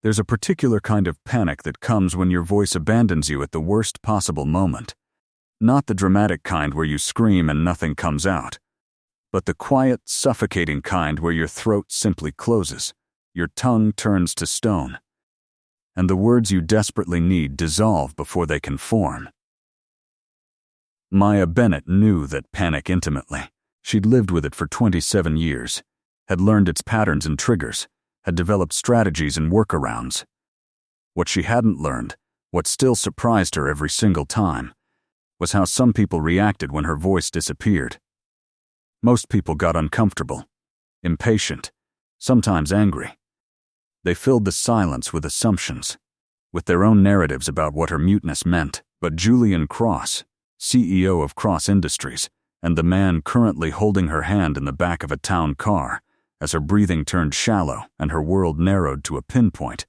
There's a particular kind of panic that comes when your voice abandons you at the worst possible moment. Not the dramatic kind where you scream and nothing comes out, but the quiet, suffocating kind where your throat simply closes, your tongue turns to stone, and the words you desperately need dissolve before they can form. Maya Bennett knew that panic intimately. She'd lived with it for 27 years, had learned its patterns and triggers, had developed strategies and workarounds. What she hadn't learned, what still surprised her every single time, was how some people reacted when her voice disappeared. Most people got uncomfortable, impatient, sometimes angry. They filled the silence with assumptions, with their own narratives about what her muteness meant. But Julian Cross, CEO of Cross Industries, and the man currently holding her hand in the back of a town car, as her breathing turned shallow and her world narrowed to a pinpoint,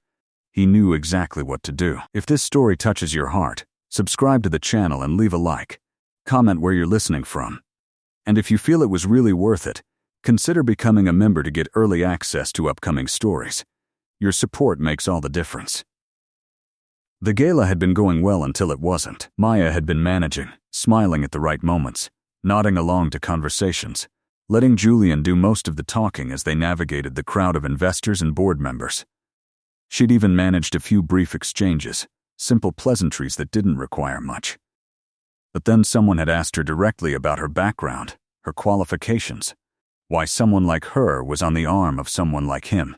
he knew exactly what to do. If this story touches your heart, subscribe to the channel and leave a like. Comment where you're listening from. And if you feel it was really worth it, consider becoming a member to get early access to upcoming stories. Your support makes all the difference. The gala had been going well until it wasn't. Maya had been managing, smiling at the right moments, nodding along to conversations, letting Julian do most of the talking as they navigated the crowd of investors and board members. She'd even managed a few brief exchanges, simple pleasantries that didn't require much. But then someone had asked her directly about her background, her qualifications, why someone like her was on the arm of someone like him.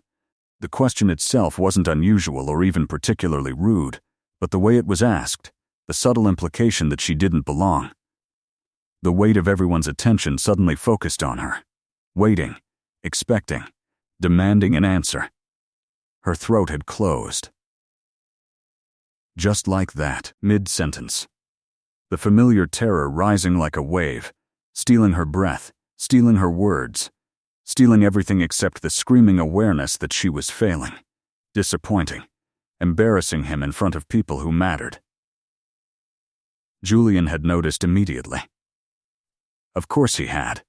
The question itself wasn't unusual or even particularly rude, but the way it was asked, the subtle implication that she didn't belong. The weight of everyone's attention suddenly focused on her, waiting, expecting, demanding an answer. Her throat had closed. Just like that, mid-sentence. The familiar terror rising like a wave, stealing her breath, stealing her words, stealing everything except the screaming awareness that she was failing, disappointing, embarrassing him in front of people who mattered. Julian had noticed immediately. Of course he had.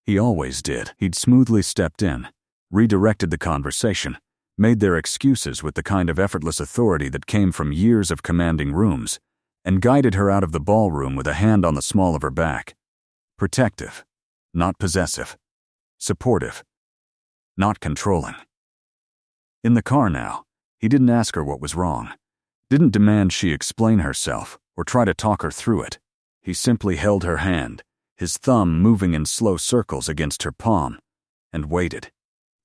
He always did. He'd smoothly stepped in, redirected the conversation, made their excuses with the kind of effortless authority that came from years of commanding rooms, and guided her out of the ballroom with a hand on the small of her back. Protective, not possessive. Supportive, not controlling. In the car now, he didn't ask her what was wrong, didn't demand she explain herself or try to talk her through it. He simply held her hand, his thumb moving in slow circles against her palm, and waited.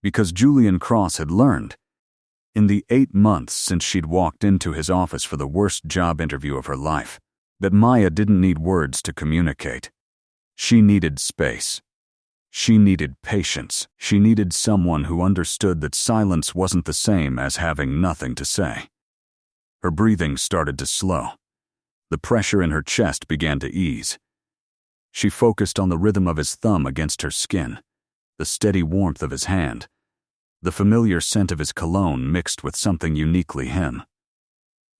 Because Julian Cross had learned, in the 8 months since she'd walked into his office for the worst job interview of her life, that Maya didn't need words to communicate. She needed space. She needed patience. She needed someone who understood that silence wasn't the same as having nothing to say. Her breathing started to slow. The pressure in her chest began to ease. She focused on the rhythm of his thumb against her skin, the steady warmth of his hand, the familiar scent of his cologne mixed with something uniquely him.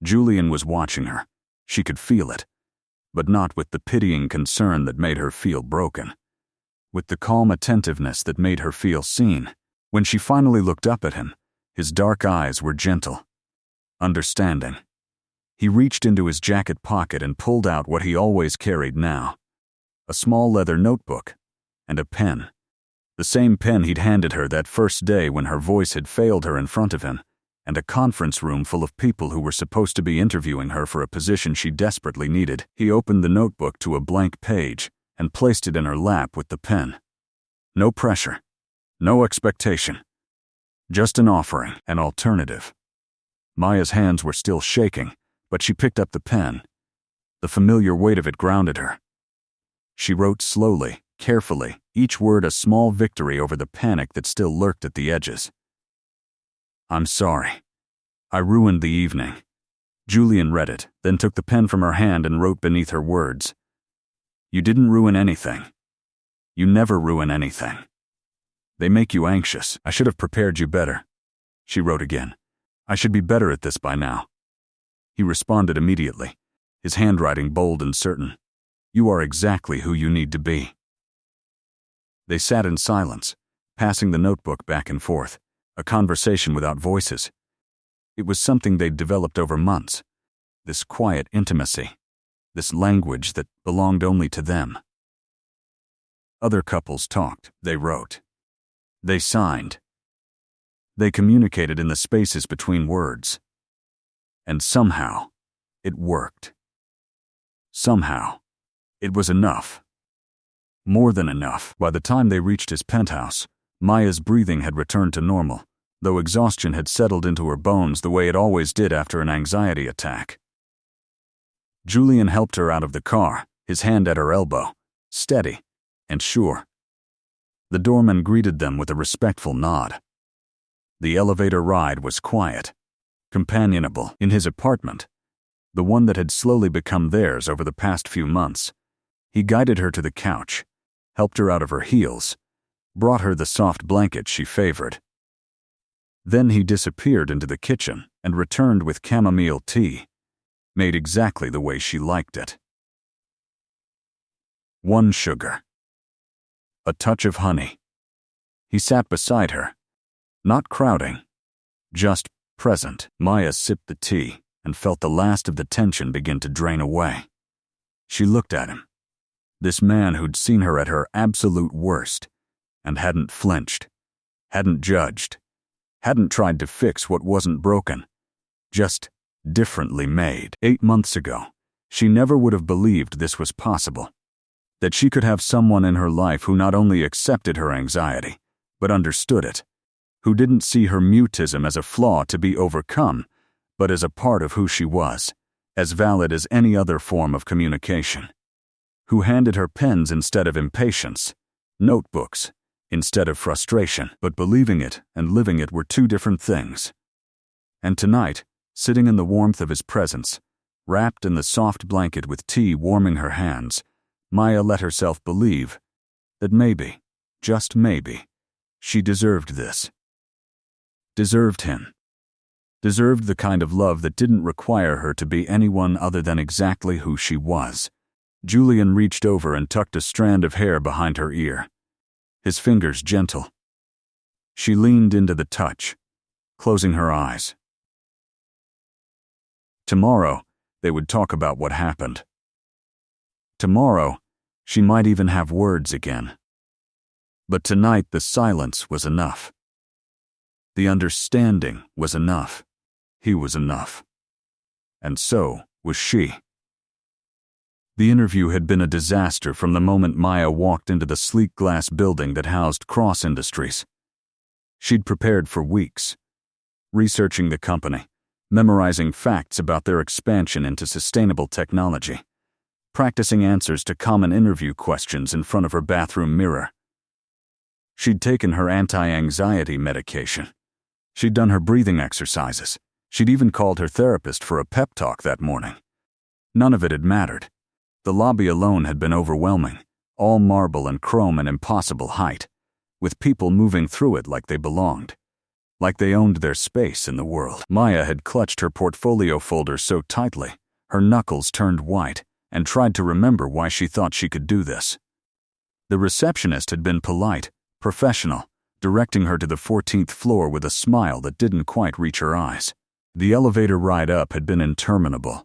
Julian was watching her. She could feel it, but not with the pitying concern that made her feel broken. With the calm attentiveness that made her feel seen. When she finally looked up at him, his dark eyes were gentle, understanding. He reached into his jacket pocket and pulled out what he always carried now, a small leather notebook and a pen. The same pen he'd handed her that first day when her voice had failed her in front of him, and a conference room full of people who were supposed to be interviewing her for a position she desperately needed. He opened the notebook to a blank page and placed it in her lap with the pen. No pressure, no expectation, just an offering, an alternative. Maya's hands were still shaking, but she picked up the pen. The familiar weight of it grounded her. She wrote slowly, carefully, each word a small victory over the panic that still lurked at the edges. "I'm sorry. I ruined the evening." Julian read it, then took the pen from her hand and wrote beneath her words, "You didn't ruin anything. You never ruin anything. They make you anxious. I should have prepared you better." She wrote again, "I should be better at this by now." He responded immediately, his handwriting bold and certain. "You are exactly who you need to be." They sat in silence, passing the notebook back and forth, a conversation without voices, It was something they'd developed over months. This quiet intimacy. This language that belonged only to them. Other couples talked, they wrote. They signed. They communicated in the spaces between words. And somehow, it worked. Somehow, it was enough. More than enough. By the time they reached his penthouse, Maya's breathing had returned to normal, though exhaustion had settled into her bones the way it always did after an anxiety attack. Julian helped her out of the car, his hand at her elbow, steady and sure. The doorman greeted them with a respectful nod. The elevator ride was quiet, companionable. In his apartment, the one that had slowly become theirs over the past few months, he guided her to the couch, helped her out of her heels, brought her the soft blanket she favored. Then he disappeared into the kitchen and returned with chamomile tea, made exactly the way she liked it. 1 sugar. A touch of honey. He sat beside her, not crowding, just present. Maya sipped the tea and felt the last of the tension begin to drain away. She looked at him, this man who'd seen her at her absolute worst, and hadn't flinched, hadn't judged, hadn't tried to fix what wasn't broken, just differently made. 8 months ago, she never would have believed this was possible. That she could have someone in her life who not only accepted her anxiety, but understood it, who didn't see her mutism as a flaw to be overcome, but as a part of who she was, as valid as any other form of communication, who handed her pens instead of impatience, notebooks instead of frustration, but believing it and living it were 2 different things. And tonight, sitting in the warmth of his presence, wrapped in the soft blanket with tea warming her hands, Maya let herself believe that maybe, just maybe, she deserved this. Deserved him. Deserved the kind of love that didn't require her to be anyone other than exactly who she was. Julian reached over and tucked a strand of hair behind her ear, his fingers gentle. She leaned into the touch, closing her eyes. Tomorrow, they would talk about what happened. Tomorrow, she might even have words again. But tonight the silence was enough. The understanding was enough. He was enough. And so was she. The interview had been a disaster from the moment Maya walked into the sleek glass building that housed Cross Industries. She'd prepared for weeks, researching the company, memorizing facts about their expansion into sustainable technology, practicing answers to common interview questions in front of her bathroom mirror. She'd taken her anti-anxiety medication. She'd done her breathing exercises. She'd even called her therapist for a pep talk that morning. None of it had mattered. The lobby alone had been overwhelming, all marble and chrome and impossible height, with people moving through it like they belonged, like they owned their space in the world. Maya had clutched her portfolio folder so tightly, her knuckles turned white, and tried to remember why she thought she could do this. The receptionist had been polite, professional, directing her to the 14th floor with a smile that didn't quite reach her eyes. The elevator ride up had been interminable.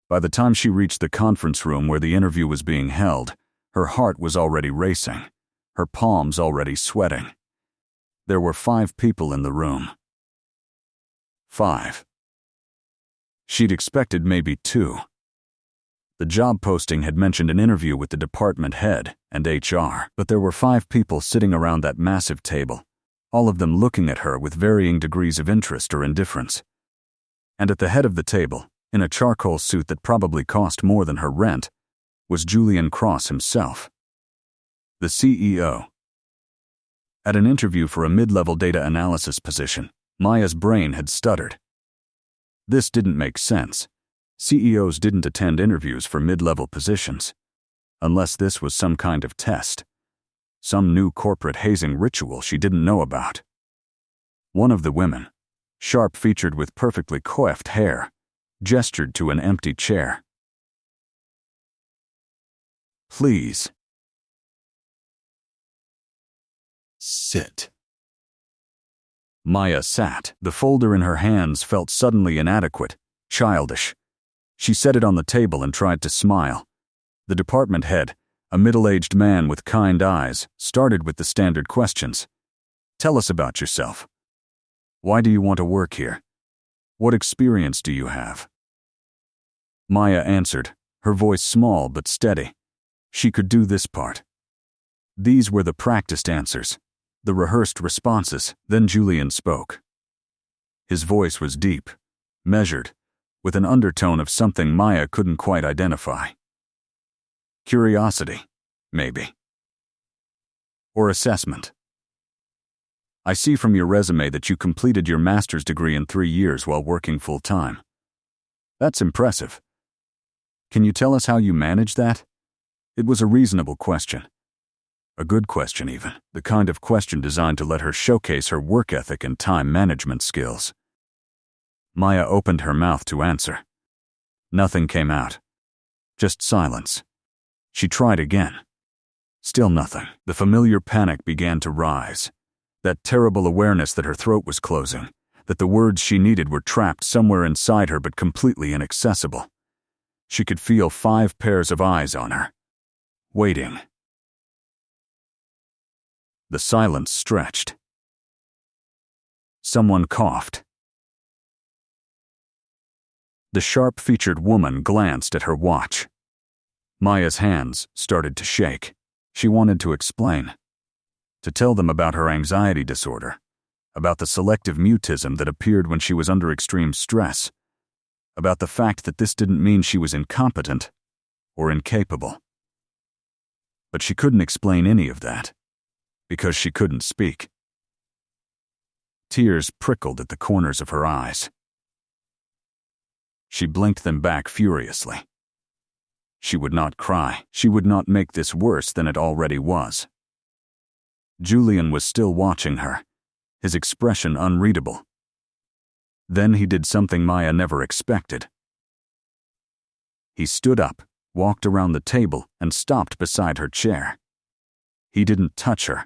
By the time she reached the conference room where the interview was being held, her heart was already racing, her palms already sweating. There were 5 people in the room. 5. She'd expected maybe 2. The job posting had mentioned an interview with the department head and HR, but there were 5 people sitting around that massive table, all of them looking at her with varying degrees of interest or indifference. And at the head of the table, in a charcoal suit that probably cost more than her rent, was Julian Cross himself, the CEO. At an interview for a mid-level data analysis position, Maya's brain had stuttered. This didn't make sense. CEOs didn't attend interviews for mid-level positions, unless this was some kind of test, some new corporate hazing ritual she didn't know about. One of the women, sharp-featured with perfectly coiffed hair, gestured to an empty chair. "Please. Sit." Maya sat. The folder in her hands felt suddenly inadequate, childish. She set it on the table and tried to smile. The department head, a middle-aged man with kind eyes, started with the standard questions. Tell us about yourself. Why do you want to work here? What experience do you have? Maya answered, her voice small but steady. She could do this part. These were the practiced answers, the rehearsed responses. Then Julian spoke. His voice was deep, measured, with an undertone of something Maya couldn't quite identify. Curiosity, maybe. Or assessment. I see from your resume that you completed your master's degree in 3 years while working full-time. That's impressive. Can you tell us how you managed that? It was a reasonable question. A good question even, the kind of question designed to let her showcase her work ethic and time management skills. Maya opened her mouth to answer. Nothing came out. Just silence. She tried again. Still nothing. The familiar panic began to rise. That terrible awareness that her throat was closing, that the words she needed were trapped somewhere inside her but completely inaccessible. She could feel 5 pairs of eyes on her, waiting. The silence stretched. Someone coughed. The sharp-featured woman glanced at her watch. Maya's hands started to shake. She wanted to explain, to tell them about her anxiety disorder, about the selective mutism that appeared when she was under extreme stress, about the fact that this didn't mean she was incompetent or incapable. But she couldn't explain any of that, because she couldn't speak. Tears prickled at the corners of her eyes. She blinked them back furiously. She would not cry. She would not make this worse than it already was. Julian was still watching her, his expression unreadable. Then he did something Maya never expected. He stood up, walked around the table, and stopped beside her chair. He didn't touch her,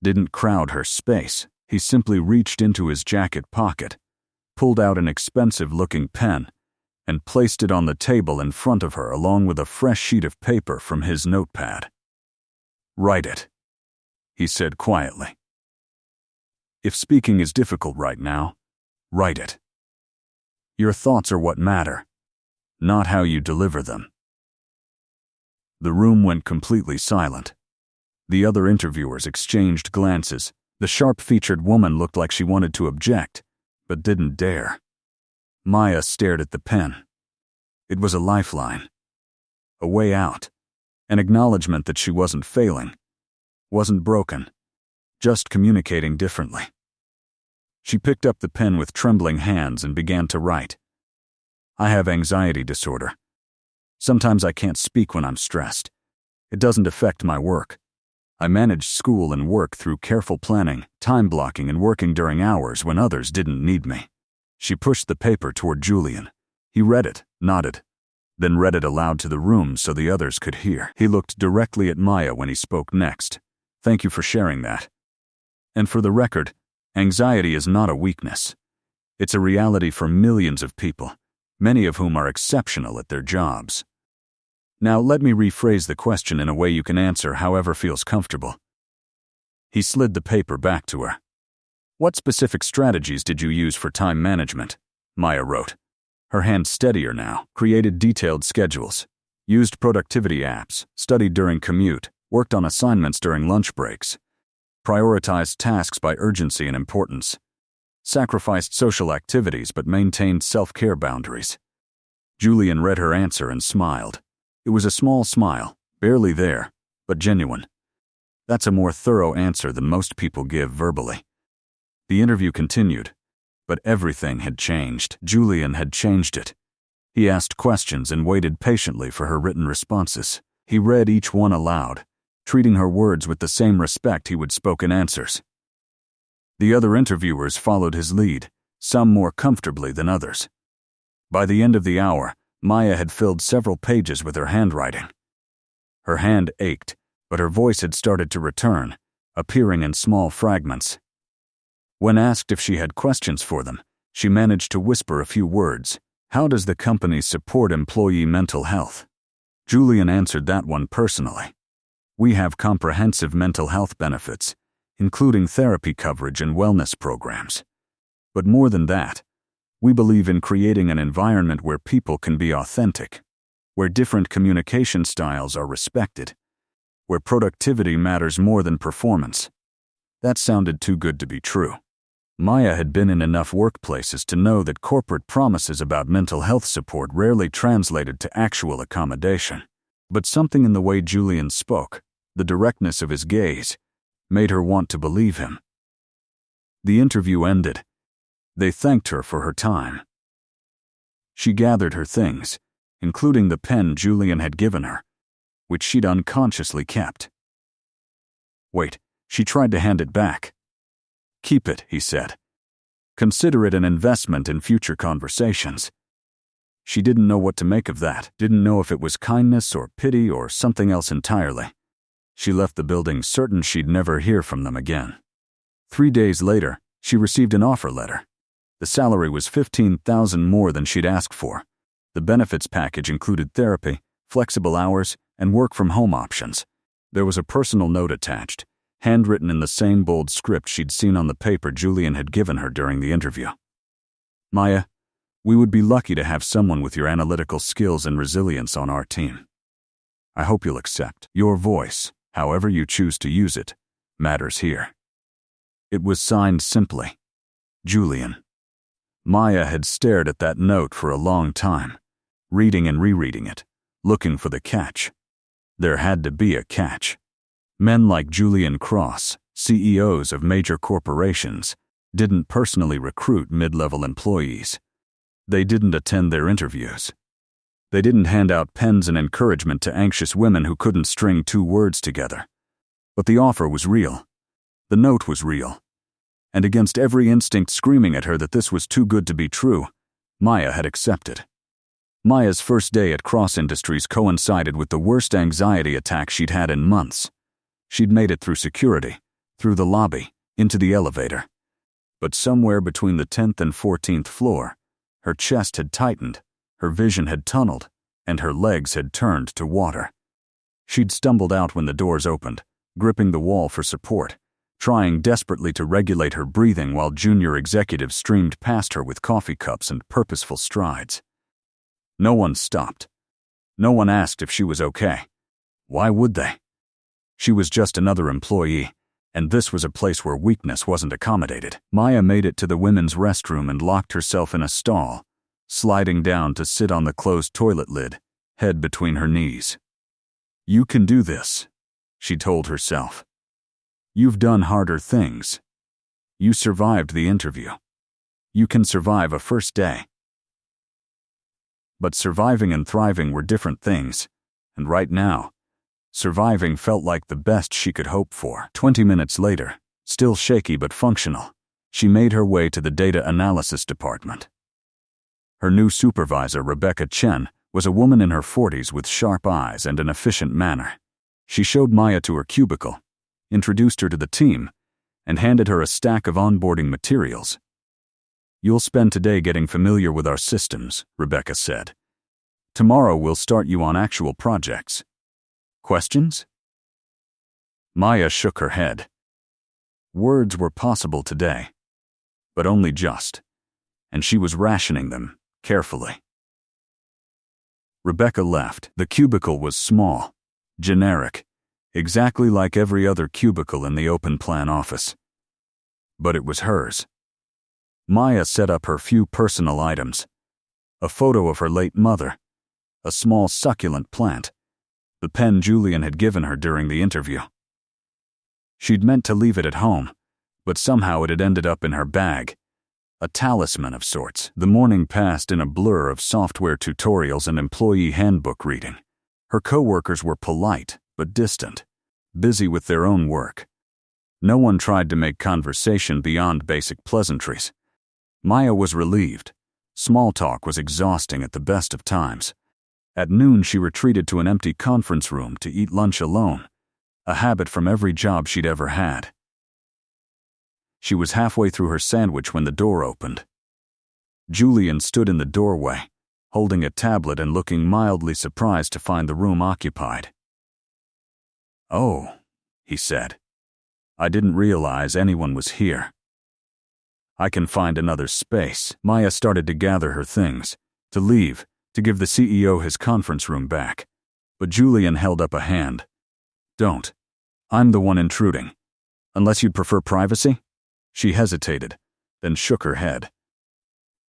didn't crowd her space. He simply reached into his jacket pocket, pulled out an expensive-looking pen, and placed it on the table in front of her along with a fresh sheet of paper from his notepad. "Write it," he said quietly. "If speaking is difficult right now, write it. Your thoughts are what matter, not how you deliver them." The room went completely silent. The other interviewers exchanged glances. The sharp-featured woman looked like she wanted to object, but didn't dare. Maya stared at the pen. It was a lifeline, a way out, an acknowledgement that she wasn't failing, wasn't broken, just communicating differently. She picked up the pen with trembling hands and began to write. "I have anxiety disorder. Sometimes I can't speak when I'm stressed. It doesn't affect my work. I manage school and work through careful planning, time blocking, and working during hours when others didn't need me." She pushed the paper toward Julian. He read it, nodded, then read it aloud to the room so the others could hear. He looked directly at Maya when he spoke next. "Thank you for sharing that. And for the record, anxiety is not a weakness. It's a reality for millions of people, many of whom are exceptional at their jobs. Now let me rephrase the question in a way you can answer however feels comfortable." He slid the paper back to her. "What specific strategies did you use for time management?" Maya wrote. Her hand steadier now, created detailed schedules, used productivity apps, studied during commute, worked on assignments during lunch breaks, prioritized tasks by urgency and importance, sacrificed social activities but maintained self-care boundaries. Julian read her answer and smiled. It was a small smile, barely there, but genuine. That's a more thorough answer than most people give verbally. The interview continued, but everything had changed. Julian had changed it. He asked questions and waited patiently for her written responses. He read each one aloud, treating her words with the same respect he would spoken answers. The other interviewers followed his lead, some more comfortably than others. By the end of the hour, Maya had filled several pages with her handwriting. Her hand ached, but her voice had started to return, appearing in small fragments. When asked if she had questions for them, she managed to whisper a few words. How does the company support employee mental health? Julian answered that one personally. We have comprehensive mental health benefits, including therapy coverage and wellness programs. But more than that, we believe in creating an environment where people can be authentic, where different communication styles are respected, where productivity matters more than performance. That sounded too good to be true. Maya had been in enough workplaces to know that corporate promises about mental health support rarely translated to actual accommodation. But something in the way Julian spoke, the directness of his gaze, made her want to believe him. The interview ended. They thanked her for her time. She gathered her things, including the pen Julian had given her, which she'd unconsciously kept. Wait, she tried to hand it back. Keep it, he said. Consider it an investment in future conversations. She didn't know what to make of that, didn't know if it was kindness or pity or something else entirely. She left the building certain she'd never hear from them again. 3 days later, she received an offer letter. The salary was $15,000 more than she'd asked for. The benefits package included therapy, flexible hours, and work-from-home options. There was a personal note attached, handwritten in the same bold script she'd seen on the paper Julian had given her during the interview. Maya, we would be lucky to have someone with your analytical skills and resilience on our team. I hope you'll accept. Your voice, however you choose to use it, matters here. It was signed simply, Julian. Maya had stared at that note for a long time, reading and rereading it, looking for the catch. There had to be a catch. Men like Julian Cross, CEOs of major corporations, didn't personally recruit mid-level employees. They didn't attend their interviews. They didn't hand out pens and encouragement to anxious women who couldn't string 2 words together. But the offer was real. The note was real. And against every instinct screaming at her that this was too good to be true, Maya had accepted. Maya's first day at Cross Industries coincided with the worst anxiety attack she'd had in months. She'd made it through security, through the lobby, into the elevator. But somewhere between the 10th and 14th floor, her chest had tightened, her vision had tunneled, and her legs had turned to water. She'd stumbled out when the doors opened, gripping the wall for support, trying desperately to regulate her breathing while junior executives streamed past her with coffee cups and purposeful strides. No one stopped. No one asked if she was okay. Why would they? She was just another employee, and this was a place where weakness wasn't accommodated. Maya made it to the women's restroom and locked herself in a stall, sliding down to sit on the closed toilet lid, head between her knees. You can do this, she told herself. You've done harder things. You survived the interview. You can survive a first day. But surviving and thriving were different things, and right now, surviving felt like the best she could hope for. 20 minutes later, still shaky but functional, she made her way to the data analysis department. Her new supervisor, Rebecca Chen, was a woman in her 40s with sharp eyes and an efficient manner. She showed Maya to her cubicle, introduced her to the team, and handed her a stack of onboarding materials. You'll spend today getting familiar with our systems, Rebecca said. Tomorrow we'll start you on actual projects. Questions? Maya shook her head. Words were possible today, but only just, and she was rationing them carefully. Rebecca left. The cubicle was small, generic, exactly like every other cubicle in the open plan office. But it was hers. Maya set up her few personal items. A photo of her late mother, a small succulent plant, the pen Julian had given her during the interview. She'd meant to leave it at home, but somehow it had ended up in her bag, a talisman of sorts. The morning passed in a blur of software tutorials and employee handbook reading. Her coworkers were polite but distant, busy with their own work. No one tried to make conversation beyond basic pleasantries. Maya was relieved. Small talk was exhausting at the best of times. At noon, she retreated to an empty conference room to eat lunch alone, a habit from every job she'd ever had. She was halfway through her sandwich when the door opened. Julian stood in the doorway, holding a tablet and looking mildly surprised to find the room occupied. "Oh," he said. "I didn't realize anyone was here. I can find another space." Maya started to gather her things, to leave, to give the CEO his conference room back. But Julian held up a hand. "Don't. I'm the one intruding. Unless you'd prefer privacy?" She hesitated, then shook her head.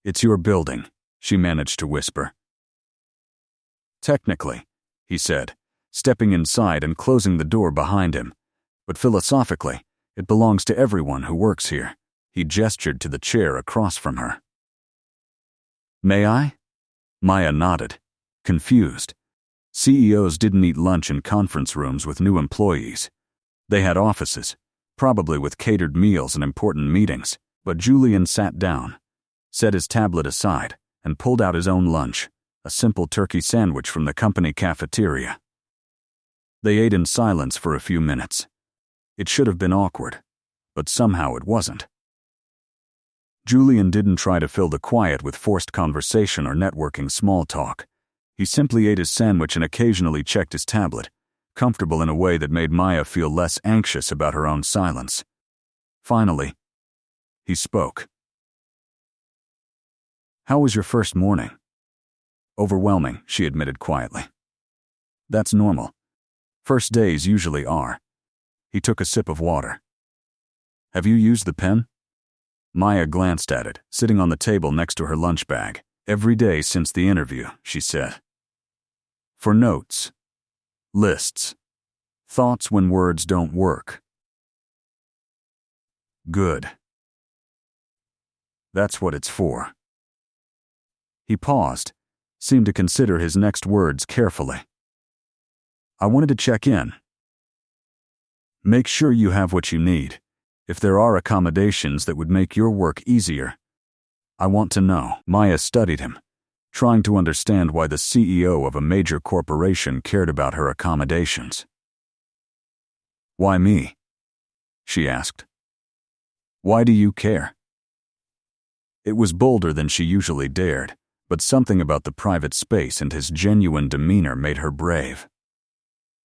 "It's your building," she managed to whisper. "Technically," he said, stepping inside and closing the door behind him. "But philosophically, it belongs to everyone who works here." He gestured to the chair across from her. "May I?" Maya nodded, confused. CEOs didn't eat lunch in conference rooms with new employees. They had offices, probably with catered meals and important meetings. But Julian sat down, set his tablet aside, and pulled out his own lunch, a simple turkey sandwich from the company cafeteria. They ate in silence for a few minutes. It should have been awkward, but somehow it wasn't. Julian didn't try to fill the quiet with forced conversation or networking small talk. He simply ate his sandwich and occasionally checked his tablet, comfortable in a way that made Maya feel less anxious about her own silence. Finally, he spoke. "How was your first morning?" "Overwhelming," she admitted quietly. "That's normal. First days usually are." He took a sip of water. "Have you used the pen?" Maya glanced at it, sitting on the table next to her lunch bag. "Every day since the interview," she said. "For notes, lists, thoughts when words don't work." "Good. That's what it's for." He paused, seemed to consider his next words carefully. "I wanted to check in. Make sure you have what you need. If there are accommodations that would make your work easier, I want to know." Maya studied him, trying to understand why the CEO of a major corporation cared about her accommodations. "Why me?" she asked. "Why do you care?" It was bolder than she usually dared, but something about the private space and his genuine demeanor made her brave.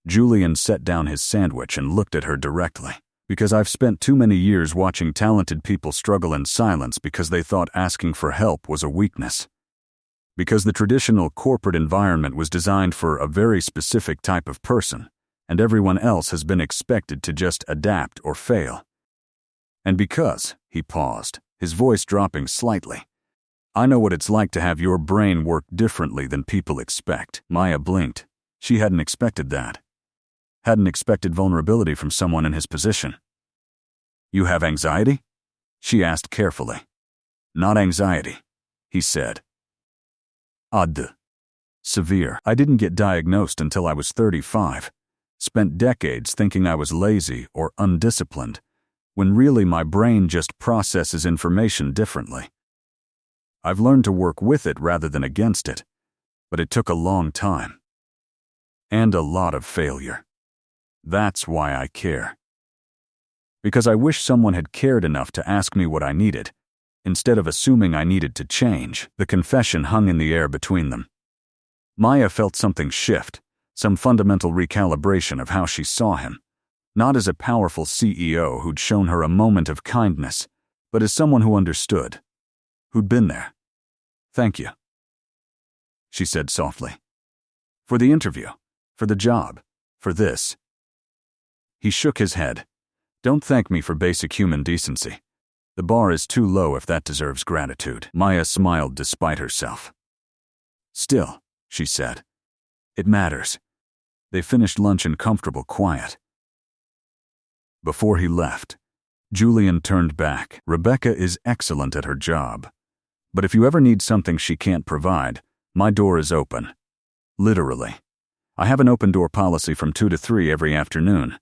Julian set down his sandwich and looked at her directly. "Because I've spent too many years watching talented people struggle in silence because they thought asking for help was a weakness. Because the traditional corporate environment was designed for a very specific type of person, and everyone else has been expected to just adapt or fail. And because," he paused, his voice dropping slightly, "I know what it's like to have your brain work differently than people expect." Maya blinked. She hadn't expected that. Hadn't expected vulnerability from someone in his position. "You have anxiety?" she asked carefully. "Not anxiety," he said. "Odd. Severe. I didn't get diagnosed until I was 35. Spent decades thinking I was lazy or undisciplined, when really my brain just processes information differently. I've learned to work with it rather than against it, but it took a long time. And a lot of failure. That's why I care. Because I wish someone had cared enough to ask me what I needed, instead of assuming I needed to change." The confession hung in the air between them. Maya felt something shift, some fundamental recalibration of how she saw him, not as a powerful CEO who'd shown her a moment of kindness, but as someone who understood, who'd been there. "Thank you," she said softly. "For the interview, for the job, for this." He shook his head. "Don't thank me for basic human decency. The bar is too low if that deserves gratitude." Maya smiled despite herself. "Still," she said, "it matters." They finished lunch in comfortable quiet. Before he left, Julian turned back. "Rebecca is excellent at her job. But if you ever need something she can't provide, my door is open. Literally. I have an open-door policy from 2 to 3 every afternoon.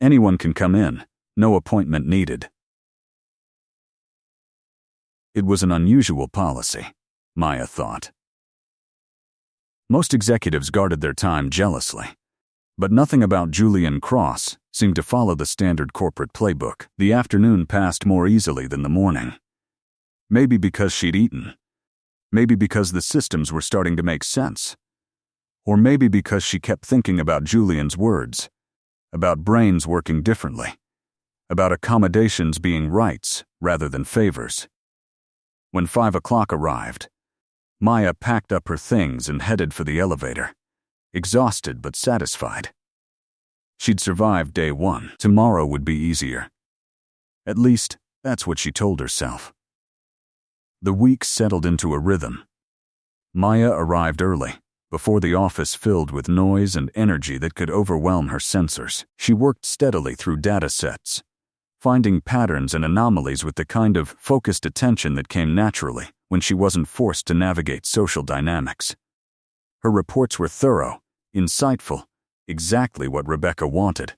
Anyone can come in, no appointment needed." It was an unusual policy, Maya thought. Most executives guarded their time jealously. But nothing about Julian Cross, seemed to follow the standard corporate playbook. The afternoon passed more easily than the morning. Maybe because she'd eaten. Maybe because the systems were starting to make sense. Or maybe because she kept thinking about Julian's words, about brains working differently, about accommodations being rights rather than favors. When 5 o'clock arrived, Maya packed up her things and headed for the elevator, exhausted but satisfied. She'd survived day one. Tomorrow would be easier. At least, that's what she told herself. The weeks settled into a rhythm. Maya arrived early, before the office filled with noise and energy that could overwhelm her sensors. She worked steadily through data sets, finding patterns and anomalies with the kind of focused attention that came naturally when she wasn't forced to navigate social dynamics. Her reports were thorough, insightful, exactly what Rebecca wanted.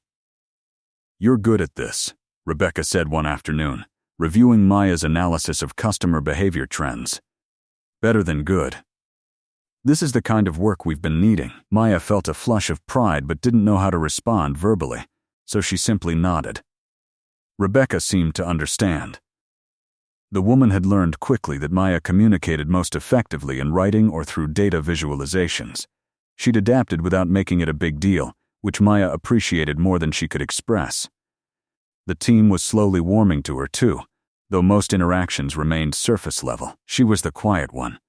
"You're good at this," Rebecca said one afternoon, reviewing Maya's analysis of customer behavior trends. "Better than good. This is the kind of work we've been needing." Maya felt a flush of pride but didn't know how to respond verbally, so she simply nodded. Rebecca seemed to understand. The woman had learned quickly that Maya communicated most effectively in writing or through data visualizations. She'd adapted without making it a big deal, which Maya appreciated more than she could express. The team was slowly warming to her too, though most interactions remained surface level. She was the quiet one,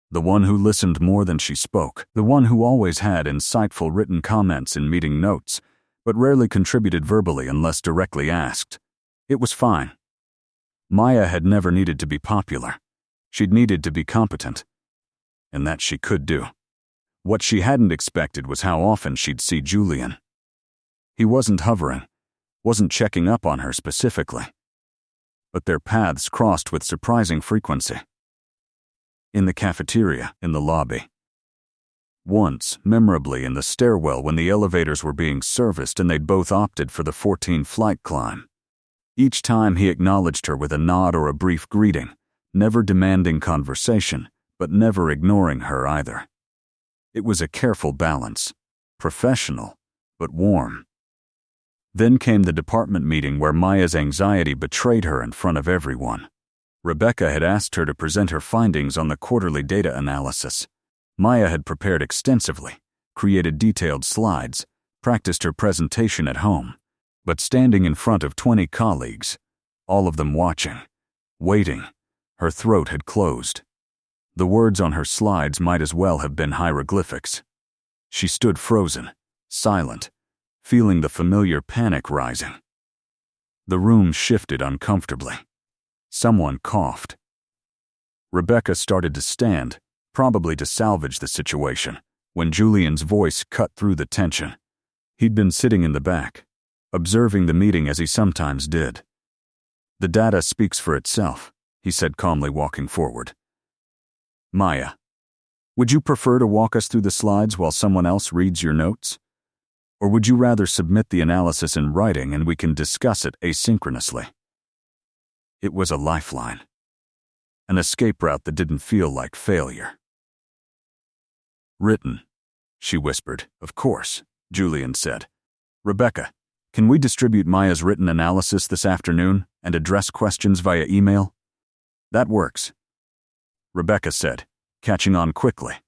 the one who listened more than she spoke, the one who always had insightful written comments in meeting notes, but rarely contributed verbally unless directly asked. It was fine. Maya had never needed to be popular. She'd needed to be competent. And that she could do. What she hadn't expected was how often she'd see Julian. He wasn't hovering, wasn't checking up on her specifically. But their paths crossed with surprising frequency. In the cafeteria, in the lobby. Once, memorably in the stairwell when the elevators were being serviced and they'd both opted for the 14 flight climb. Each time he acknowledged her with a nod or a brief greeting, never demanding conversation, but never ignoring her either. It was a careful balance, professional, but warm. Then came the department meeting where Maya's anxiety betrayed her in front of everyone. Rebecca had asked her to present her findings on the quarterly data analysis. Maya had prepared extensively, created detailed slides, practiced her presentation at home. But standing in front of 20 colleagues, all of them watching, waiting, her throat had closed. The words on her slides might as well have been hieroglyphics. She stood frozen, silent, feeling the familiar panic rising. The room shifted uncomfortably. Someone coughed. Rebecca started to stand, probably to salvage the situation, when Julian's voice cut through the tension. He'd been sitting in the back, observing the meeting as he sometimes did. "The data speaks for itself," he said calmly, walking forward. "Maya, would you prefer to walk us through the slides while someone else reads your notes? Or would you rather submit the analysis in writing and we can discuss it asynchronously?" It was a lifeline. An escape route that didn't feel like failure. "Written," she whispered. "Of course," Julian said. "Rebecca, can we distribute Maya's written analysis this afternoon and address questions via email?" "That works," Rebecca said, catching on quickly.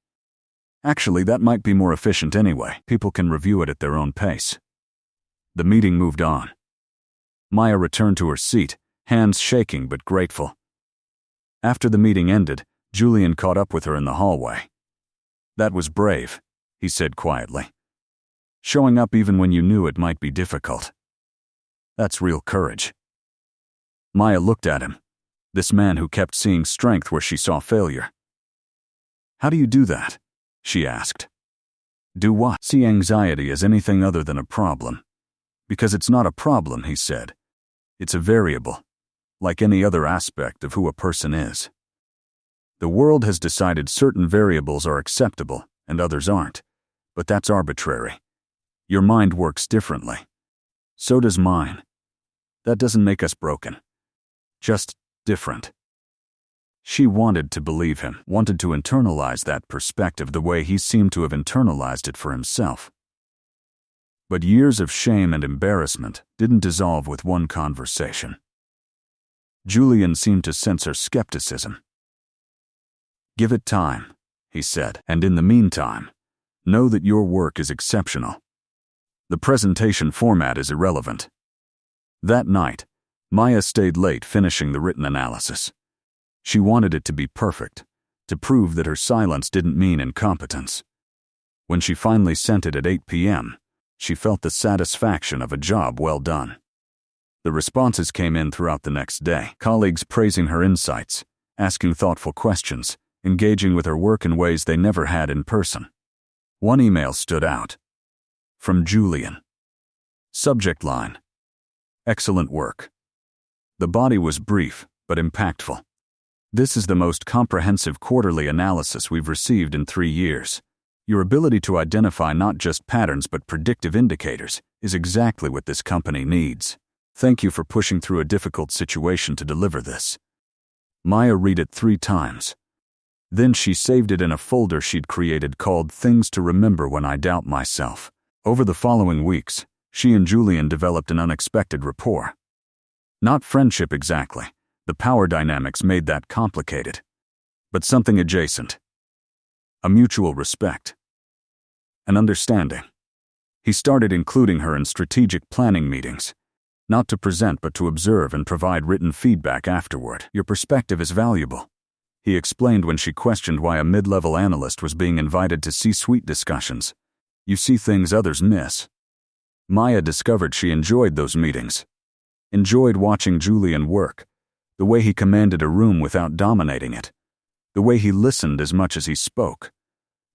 "Actually, that might be more efficient anyway. People can review it at their own pace." The meeting moved on. Maya returned to her seat, hands shaking but grateful. After the meeting ended, Julian caught up with her in the hallway. "That was brave," he said quietly. "Showing up even when you knew it might be difficult. That's real courage." Maya looked at him, this man who kept seeing strength where she saw failure. "How do you do that?" she asked. "Do what?" "See anxiety as anything other than a problem. Because it's not a problem," he said. "It's a variable, like any other aspect of who a person is. The world has decided certain variables are acceptable and others aren't, but that's arbitrary. Your mind works differently. So does mine. That doesn't make us broken. Just different." She wanted to believe him, wanted to internalize that perspective the way he seemed to have internalized it for himself. But years of shame and embarrassment didn't dissolve with one conversation. Julian seemed to sense her skepticism. "Give it time," he said, "and in the meantime, know that your work is exceptional. The presentation format is irrelevant." That night, Maya stayed late finishing the written analysis. She wanted it to be perfect, to prove that her silence didn't mean incompetence. When she finally sent it at 8 p.m., she felt the satisfaction of a job well done. The responses came in throughout the next day, colleagues praising her insights, asking thoughtful questions, engaging with her work in ways they never had in person. One email stood out. From Julian. Subject line: "Excellent work." The body was brief, but impactful. "This is the most comprehensive quarterly analysis we've received in 3 years. Your ability to identify not just patterns but predictive indicators is exactly what this company needs. Thank you for pushing through a difficult situation to deliver this." Maya read it 3 times. Then she saved it in a folder she'd created called Things to Remember When I Doubt Myself. Over the following weeks, she and Julian developed an unexpected rapport. Not friendship exactly. The power dynamics made that complicated. But something adjacent. A mutual respect. An understanding. He started including her in strategic planning meetings. Not to present but to observe and provide written feedback afterward. "Your perspective is valuable," he explained when she questioned why a mid-level analyst was being invited to C-suite discussions. "You see things others miss." Maya discovered she enjoyed those meetings. Enjoyed watching Julian work, the way he commanded a room without dominating it, the way he listened as much as he spoke,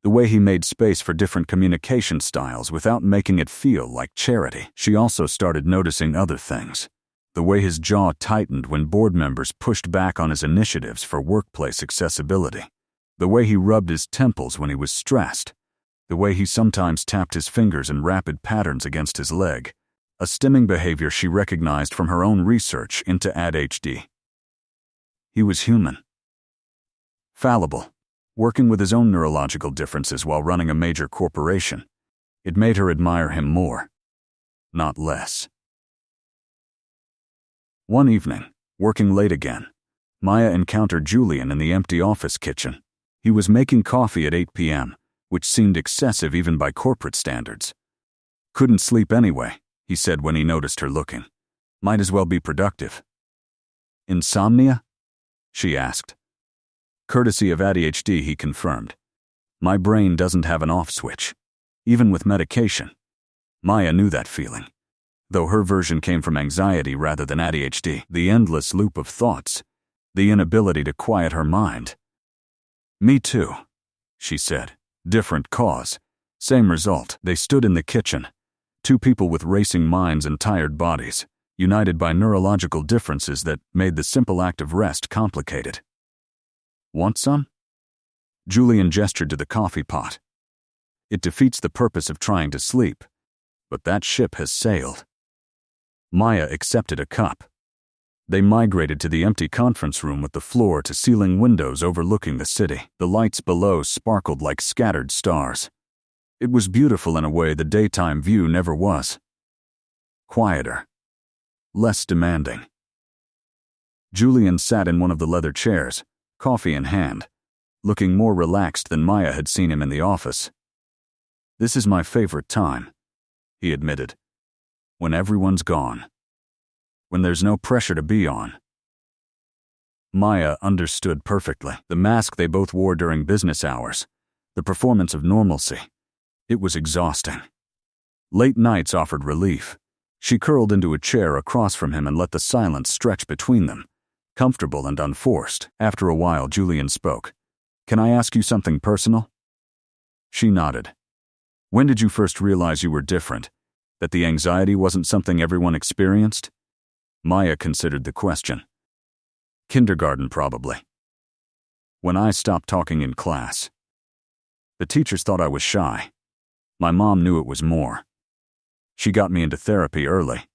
the way he made space for different communication styles without making it feel like charity. She also started noticing other things. The way his jaw tightened when board members pushed back on his initiatives for workplace accessibility. The way he rubbed his temples when he was stressed. The way he sometimes tapped his fingers in rapid patterns against his leg. A stimming behavior she recognized from her own research into ADHD. He was human. Fallible. Working with his own neurological differences while running a major corporation. It made her admire him more, not less. One evening, working late again, Maya encountered Julian in the empty office kitchen. He was making coffee at 8 p.m., which seemed excessive even by corporate standards. "Couldn't sleep anyway," he said when he noticed her looking. "Might as well be productive." "Insomnia?" she asked. Courtesy of ADHD, he confirmed. "My brain doesn't have an off switch, even with medication." Maya knew that feeling, though her version came from anxiety rather than ADHD. The endless loop of thoughts, the inability to quiet her mind. "Me too," she said. Different cause, same result. They stood in the kitchen, 2 people with racing minds and tired bodies, united by neurological differences that made the simple act of rest complicated. "Want some?" Julian gestured to the coffee pot. "It defeats the purpose of trying to sleep, but that ship has sailed." Maya accepted a cup. They migrated to the empty conference room with the floor-to-ceiling windows overlooking the city. The lights below sparkled like scattered stars. It was beautiful in a way the daytime view never was. Quieter. Less demanding. Julian sat in one of the leather chairs, coffee in hand, looking more relaxed than Maya had seen him in the office. "This is my favorite time," he admitted. "When everyone's gone. When there's no pressure to be on." Maya understood perfectly. The mask they both wore during business hours. The performance of normalcy. It was exhausting. Late nights offered relief. She curled into a chair across from him and let the silence stretch between them, comfortable and unforced. After a while, Julian spoke. "Can I ask you something personal?" She nodded. "When did you first realize you were different? That the anxiety wasn't something everyone experienced?" Maya considered the question. "Kindergarten, probably. When I stopped talking in class. The teachers thought I was shy. My mom knew it was more. She got me into therapy early."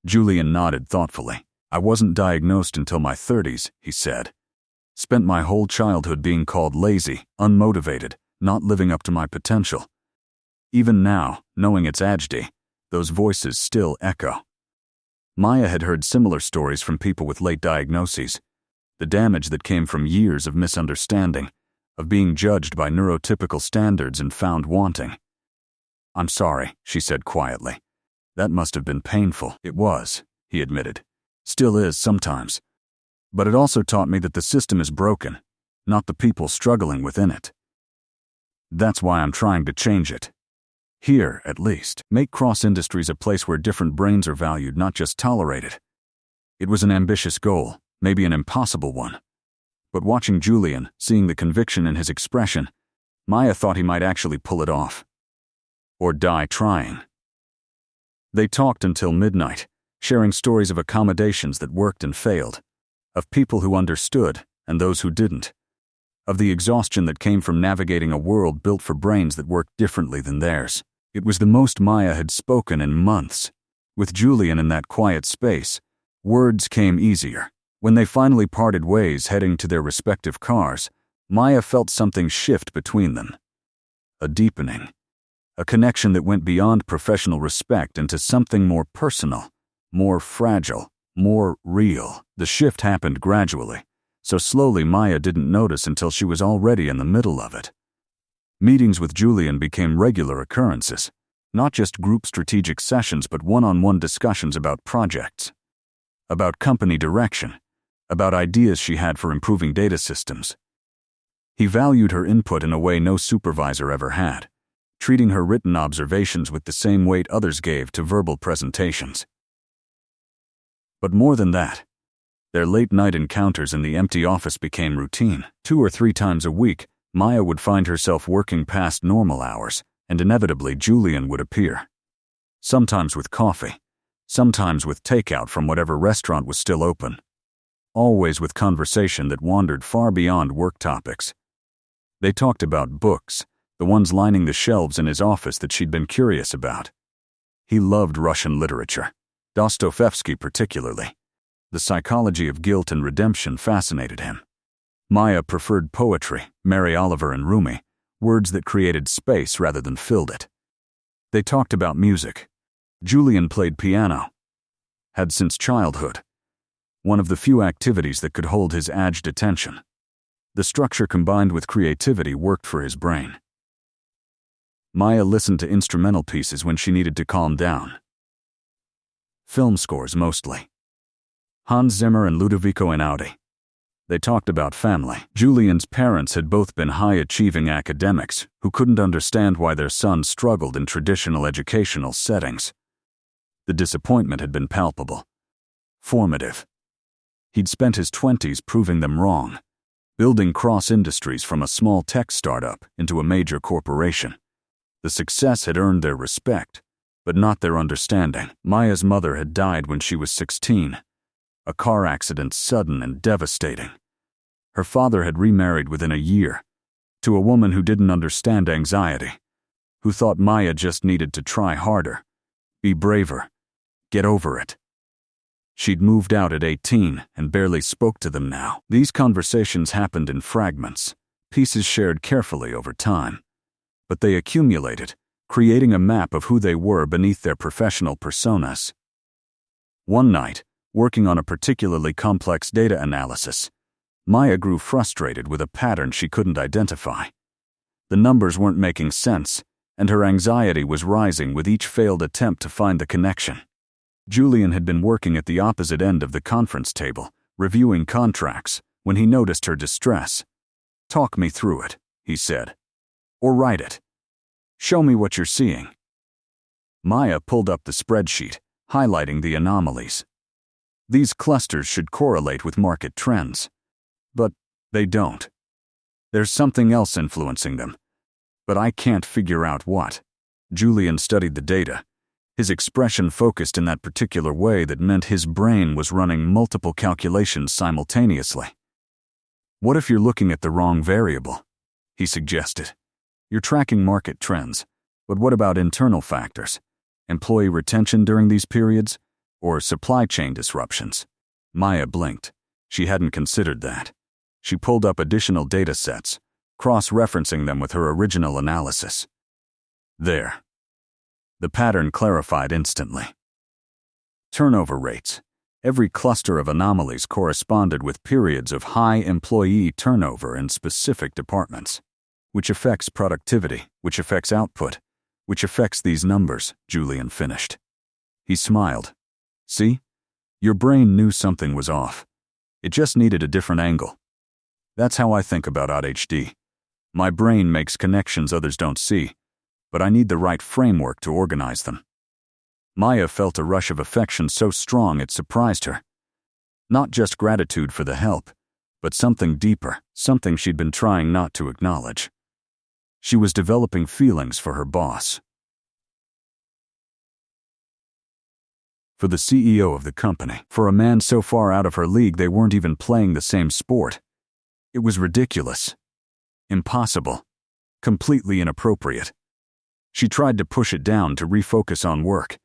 Julian nodded thoughtfully. "I wasn't diagnosed until my 30s, he said. Spent my whole childhood being called lazy, unmotivated, not living up to my potential. Even now, knowing it's ADHD, those voices still echo. Maya had heard similar stories from people with late diagnoses, the damage that came from years of misunderstanding, of being judged by neurotypical standards and found wanting. "I'm sorry," she said quietly. "That must have been painful." "It was," he admitted. "Still is sometimes. But it also taught me that the system is broken, not the people struggling within it. That's why I'm trying to change it. Here, at least, make cross-industries a place where different brains are valued, not just tolerated." It was an ambitious goal, maybe an impossible one. But watching Julian, seeing the conviction in his expression, Maya thought he might actually pull it off. Or die trying. They talked until midnight, sharing stories of accommodations that worked and failed, of people who understood and those who didn't, of the exhaustion that came from navigating a world built for brains that worked differently than theirs. It was the most Maya had spoken in months. With Julian in that quiet space, words came easier. When they finally parted ways heading to their respective cars, Maya felt something shift between them. A deepening. A connection that went beyond professional respect into something more personal, more fragile, more real. The shift happened gradually, so slowly Maya didn't notice until she was already in the middle of it. Meetings with Julian became regular occurrences, not just group strategic sessions but one-on-one discussions about projects, about company direction, about ideas she had for improving data systems. He valued her input in a way no supervisor ever had, treating her written observations with the same weight others gave to verbal presentations. But more than that, their late-night encounters in the empty office became routine. 2 or 3 times a week, Maya would find herself working past normal hours, and inevitably Julian would appear. Sometimes with coffee, sometimes with takeout from whatever restaurant was still open. Always with conversation that wandered far beyond work topics. They talked about books, the ones lining the shelves in his office that she'd been curious about. He loved Russian literature, Dostoevsky particularly. The psychology of guilt and redemption fascinated him. Maya preferred poetry, Mary Oliver and Rumi, words that created space rather than filled it. They talked about music. Julian played piano. Had since childhood. One of the few activities that could hold his aged attention. The structure combined with creativity worked for his brain. Maya listened to instrumental pieces when she needed to calm down. Film scores mostly. Hans Zimmer and Ludovico Einaudi. They talked about family. Julian's parents had both been high-achieving academics who couldn't understand why their son struggled in traditional educational settings. The disappointment had been palpable. Formative. He'd spent his 20s proving them wrong, building cross-industries from a small tech startup into a major corporation. The success had earned their respect, but not their understanding. Maya's mother had died when she was 16, a car accident sudden and devastating. Her father had remarried within a year, to a woman who didn't understand anxiety, who thought Maya just needed to try harder, be braver, get over it. She'd moved out at 18 and barely spoke to them now. These conversations happened in fragments, pieces shared carefully over time. But they accumulated, creating a map of who they were beneath their professional personas. One night, working on a particularly complex data analysis, Maya grew frustrated with a pattern she couldn't identify. The numbers weren't making sense, and her anxiety was rising with each failed attempt to find the connection. Julian had been working at the opposite end of the conference table, reviewing contracts, when he noticed her distress. "Talk me through it," he said. "Or write it. Show me what you're seeing." Maya pulled up the spreadsheet, highlighting the anomalies. These clusters should correlate with market trends. But they don't. There's something else influencing them. But I can't figure out what. Julian studied the data, his expression focused in that particular way that meant his brain was running multiple calculations simultaneously. "What if you're looking at the wrong variable?" he suggested. "You're tracking market trends, but what about internal factors? Employee retention during these periods? Or supply chain disruptions?" Maya blinked. She hadn't considered that. She pulled up additional data sets, cross-referencing them with her original analysis. There. The pattern clarified instantly. Turnover rates. Every cluster of anomalies corresponded with periods of high employee turnover in specific departments, which affects productivity, which affects output, which affects these numbers, Julian finished. He smiled. See? Your brain knew something was off. It just needed a different angle. That's how I think about ADHD. My brain makes connections others don't see, but I need the right framework to organize them. Maya felt a rush of affection so strong it surprised her. Not just gratitude for the help, but something deeper, something she'd been trying not to acknowledge. She was developing feelings for her boss. For the CEO of the company, for a man so far out of her league they weren't even playing the same sport. It was ridiculous. Impossible. Completely inappropriate. She tried to push it down to refocus on work,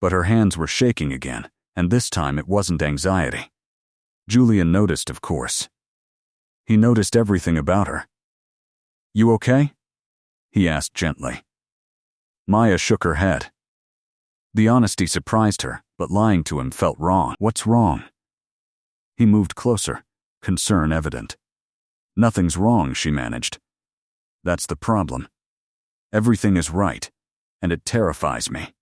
but her hands were shaking again, and this time it wasn't anxiety. Julian noticed, of course. He noticed everything about her. You okay? He asked gently. Maya shook her head. The honesty surprised her, but lying to him felt wrong. What's wrong? He moved closer, concern evident. Nothing's wrong, she managed. That's the problem. Everything is right, and it terrifies me.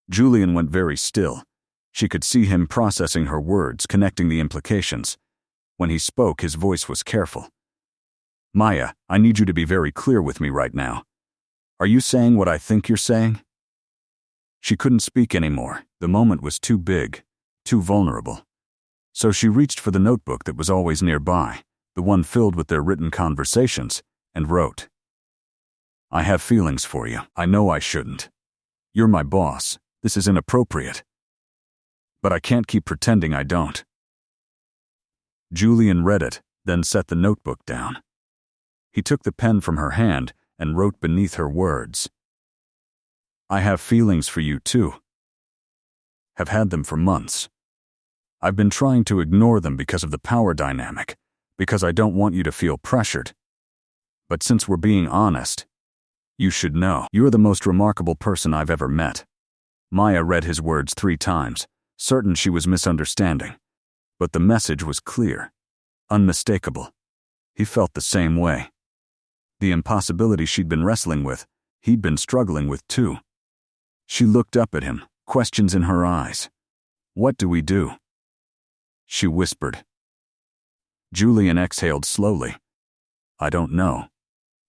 Julian went very still. She could see him processing her words, connecting the implications. When he spoke, his voice was careful. Maya, I need you to be very clear with me right now. Are you saying what I think you're saying? She couldn't speak anymore. The moment was too big, too vulnerable. So she reached for the notebook that was always nearby, the one filled with their written conversations, and wrote. I have feelings for you. I know I shouldn't. You're my boss. This is inappropriate. But I can't keep pretending I don't. Julian read it, then set the notebook down. He took the pen from her hand and wrote beneath her words. I have feelings for you too. Have had them for months. I've been trying to ignore them because of the power dynamic, because I don't want you to feel pressured. But since we're being honest, you should know you're the most remarkable person I've ever met. Maya read his words 3 times, certain she was misunderstanding. But the message was clear, unmistakable. He felt the same way. The impossibility she'd been wrestling with, he'd been struggling with too. She looked up at him, questions in her eyes. What do we do? She whispered. Julian exhaled slowly. I don't know,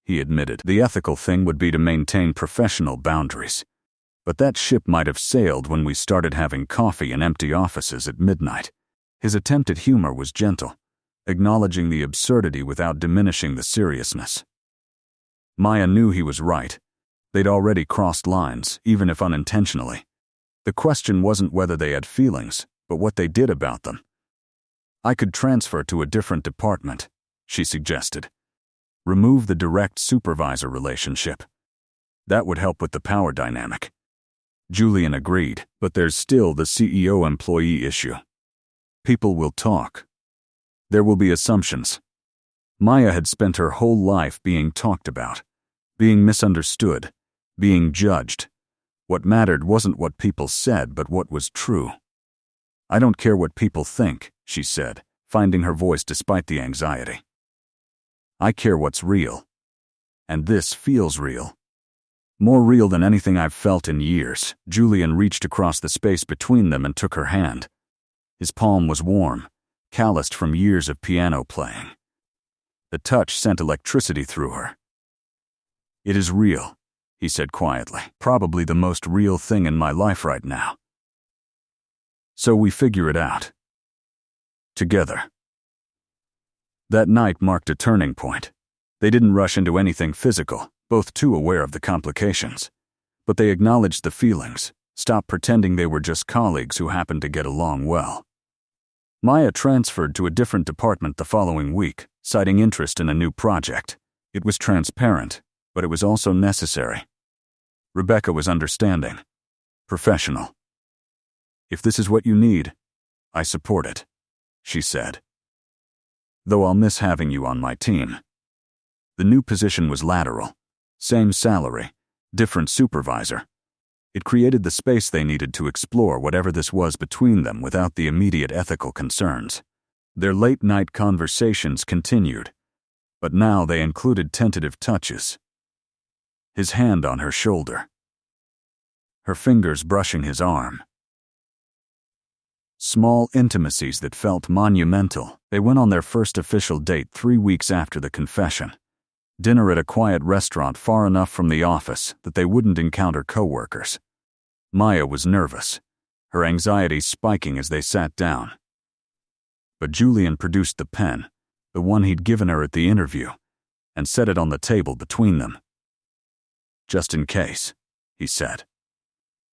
he admitted. The ethical thing would be to maintain professional boundaries. But that ship might have sailed when we started having coffee in empty offices at midnight. His attempt at humor was gentle, acknowledging the absurdity without diminishing the seriousness. Maya knew he was right. They'd already crossed lines, even if unintentionally. The question wasn't whether they had feelings, but what they did about them. I could transfer to a different department, she suggested. Remove the direct supervisor relationship. That would help with the power dynamic. Julian agreed, but there's still the CEO-employee issue. People will talk. There will be assumptions. Maya had spent her whole life being talked about, being misunderstood, being judged. What mattered wasn't what people said, but what was true. I don't care what people think, she said, finding her voice despite the anxiety. I care what's real. And this feels real. More real than anything I've felt in years. Julian reached across the space between them and took her hand. His palm was warm, calloused from years of piano playing. The touch sent electricity through her. It is real, he said quietly. Probably the most real thing in my life right now. So we figure it out. Together. That night marked a turning point. They didn't rush into anything physical, both too aware of the complications. But they acknowledged the feelings, stopped pretending they were just colleagues who happened to get along well. Maya transferred to a different department the following week, citing interest in a new project. It was transparent, but it was also necessary. Rebecca was understanding, professional. If this is what you need, I support it, she said. Though I'll miss having you on my team. The new position was lateral. Same salary, different supervisor, It created the space they needed to explore whatever this was between them without the immediate ethical concerns. Their late-night conversations continued, but now they included tentative touches. His hand on her shoulder, her fingers brushing his arm. Small intimacies that felt monumental. They went on their first official date 3 weeks after the confession. Dinner at a quiet restaurant far enough from the office that they wouldn't encounter coworkers. Maya was nervous, her anxiety spiking as they sat down. But Julian produced the pen, the one he'd given her at the interview, and set it on the table between them. "Just in case," he said.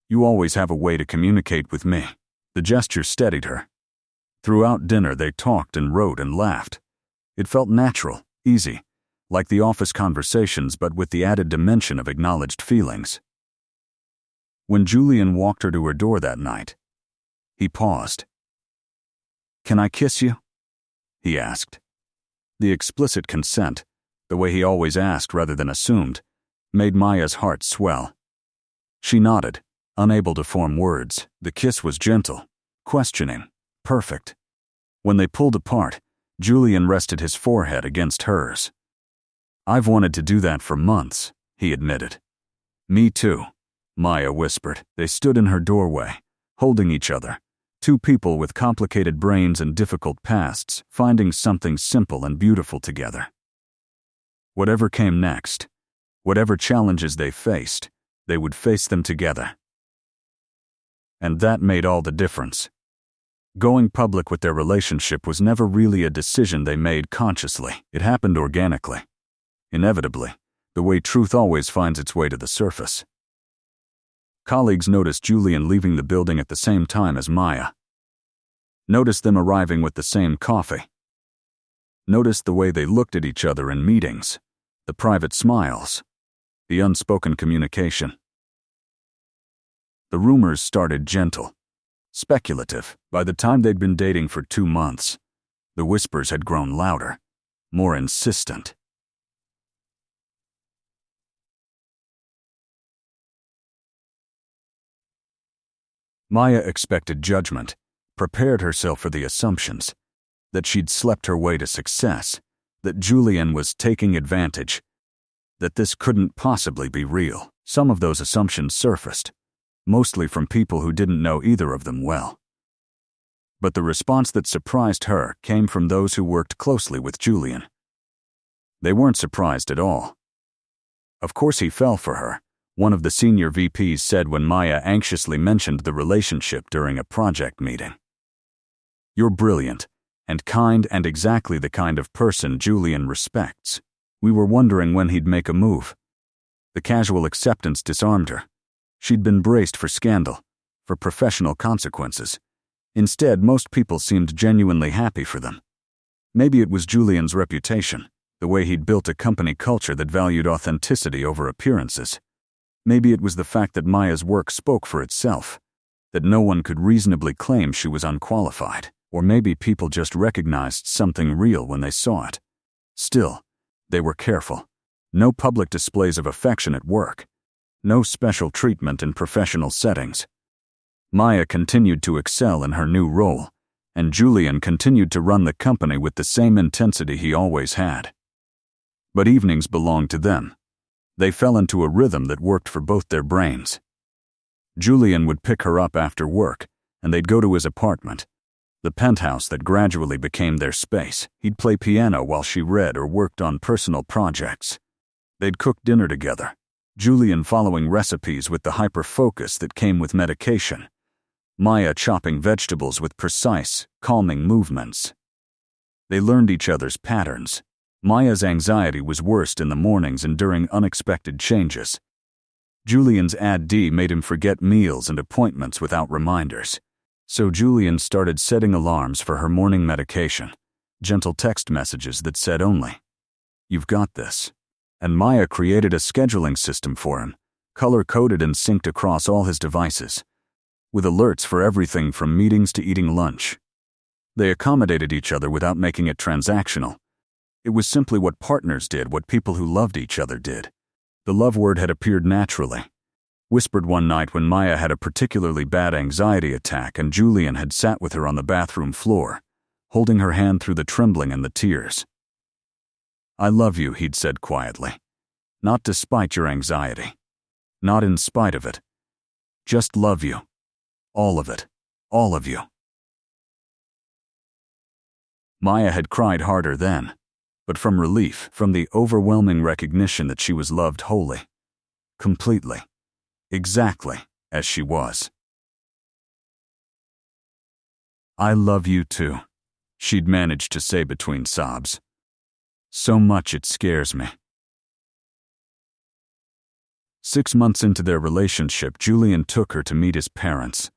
"You always have a way to communicate with me." The gesture steadied her. Throughout dinner they talked and wrote and laughed. It felt natural, easy, like the office conversations but with the added dimension of acknowledged feelings. When Julian walked her to her door that night, he paused. "Can I kiss you?" he asked. The explicit consent, the way he always asked rather than assumed, made Maya's heart swell. She nodded, unable to form words. The kiss was gentle, questioning, perfect. When they pulled apart, Julian rested his forehead against hers. "I've wanted to do that for months," he admitted. "Me too," Maya whispered. They stood in her doorway, holding each other, two people with complicated brains and difficult pasts, finding something simple and beautiful together. Whatever came next, whatever challenges they faced, they would face them together. And that made all the difference. Going public with their relationship was never really a decision they made consciously. It happened organically. Inevitably, the way truth always finds its way to the surface. Colleagues noticed Julian leaving the building at the same time as Maya. Noticed them arriving with the same coffee. Noticed the way they looked at each other in meetings, the private smiles, the unspoken communication. The rumors started gentle, speculative. By the time they'd been dating for 2 months, the whispers had grown louder, more insistent. Maya expected judgment, prepared herself for the assumptions, that she'd slept her way to success, that Julian was taking advantage, that this couldn't possibly be real. Some of those assumptions surfaced, mostly from people who didn't know either of them well. But the response that surprised her came from those who worked closely with Julian. They weren't surprised at all. "Of course he fell for her," one of the senior VPs said when Maya anxiously mentioned the relationship during a project meeting. "You're brilliant and kind and exactly the kind of person Julian respects. We were wondering when he'd make a move." The casual acceptance disarmed her. She'd been braced for scandal, for professional consequences. Instead, most people seemed genuinely happy for them. Maybe it was Julian's reputation, the way he'd built a company culture that valued authenticity over appearances. Maybe it was the fact that Maya's work spoke for itself, that no one could reasonably claim she was unqualified. Or maybe people just recognized something real when they saw it. Still, they were careful. No public displays of affection at work. No special treatment in professional settings. Maya continued to excel in her new role, and Julian continued to run the company with the same intensity he always had. But evenings belonged to them. They fell into a rhythm that worked for both their brains. Julian would pick her up after work, and they'd go to his apartment, the penthouse that gradually became their space. He'd play piano while she read or worked on personal projects. They'd cook dinner together, Julian following recipes with the hyper-focus that came with medication, Maya chopping vegetables with precise, calming movements. They learned each other's patterns. Maya's anxiety was worst in the mornings and during unexpected changes. Julian's ADD made him forget meals and appointments without reminders. So Julian started setting alarms for her morning medication, gentle text messages that said only, "You've got this." And Maya created a scheduling system for him, color-coded and synced across all his devices, with alerts for everything from meetings to eating lunch. They accommodated each other without making it transactional. It was simply what partners did, what people who loved each other did. The love word had appeared naturally. whispered one night when Maya had a particularly bad anxiety attack and Julian had sat with her on the bathroom floor, holding her hand through the trembling and the tears. "I love you," he'd said quietly. "Not despite your anxiety. Not in spite of it. Just love you. All of it. All of you." Maya had cried harder then, but from relief, from the overwhelming recognition that she was loved wholly, completely, exactly as she was. "I love you too," she'd managed to say between sobs. "So much it scares me." 6 months into their relationship, Julian took her to meet his parents.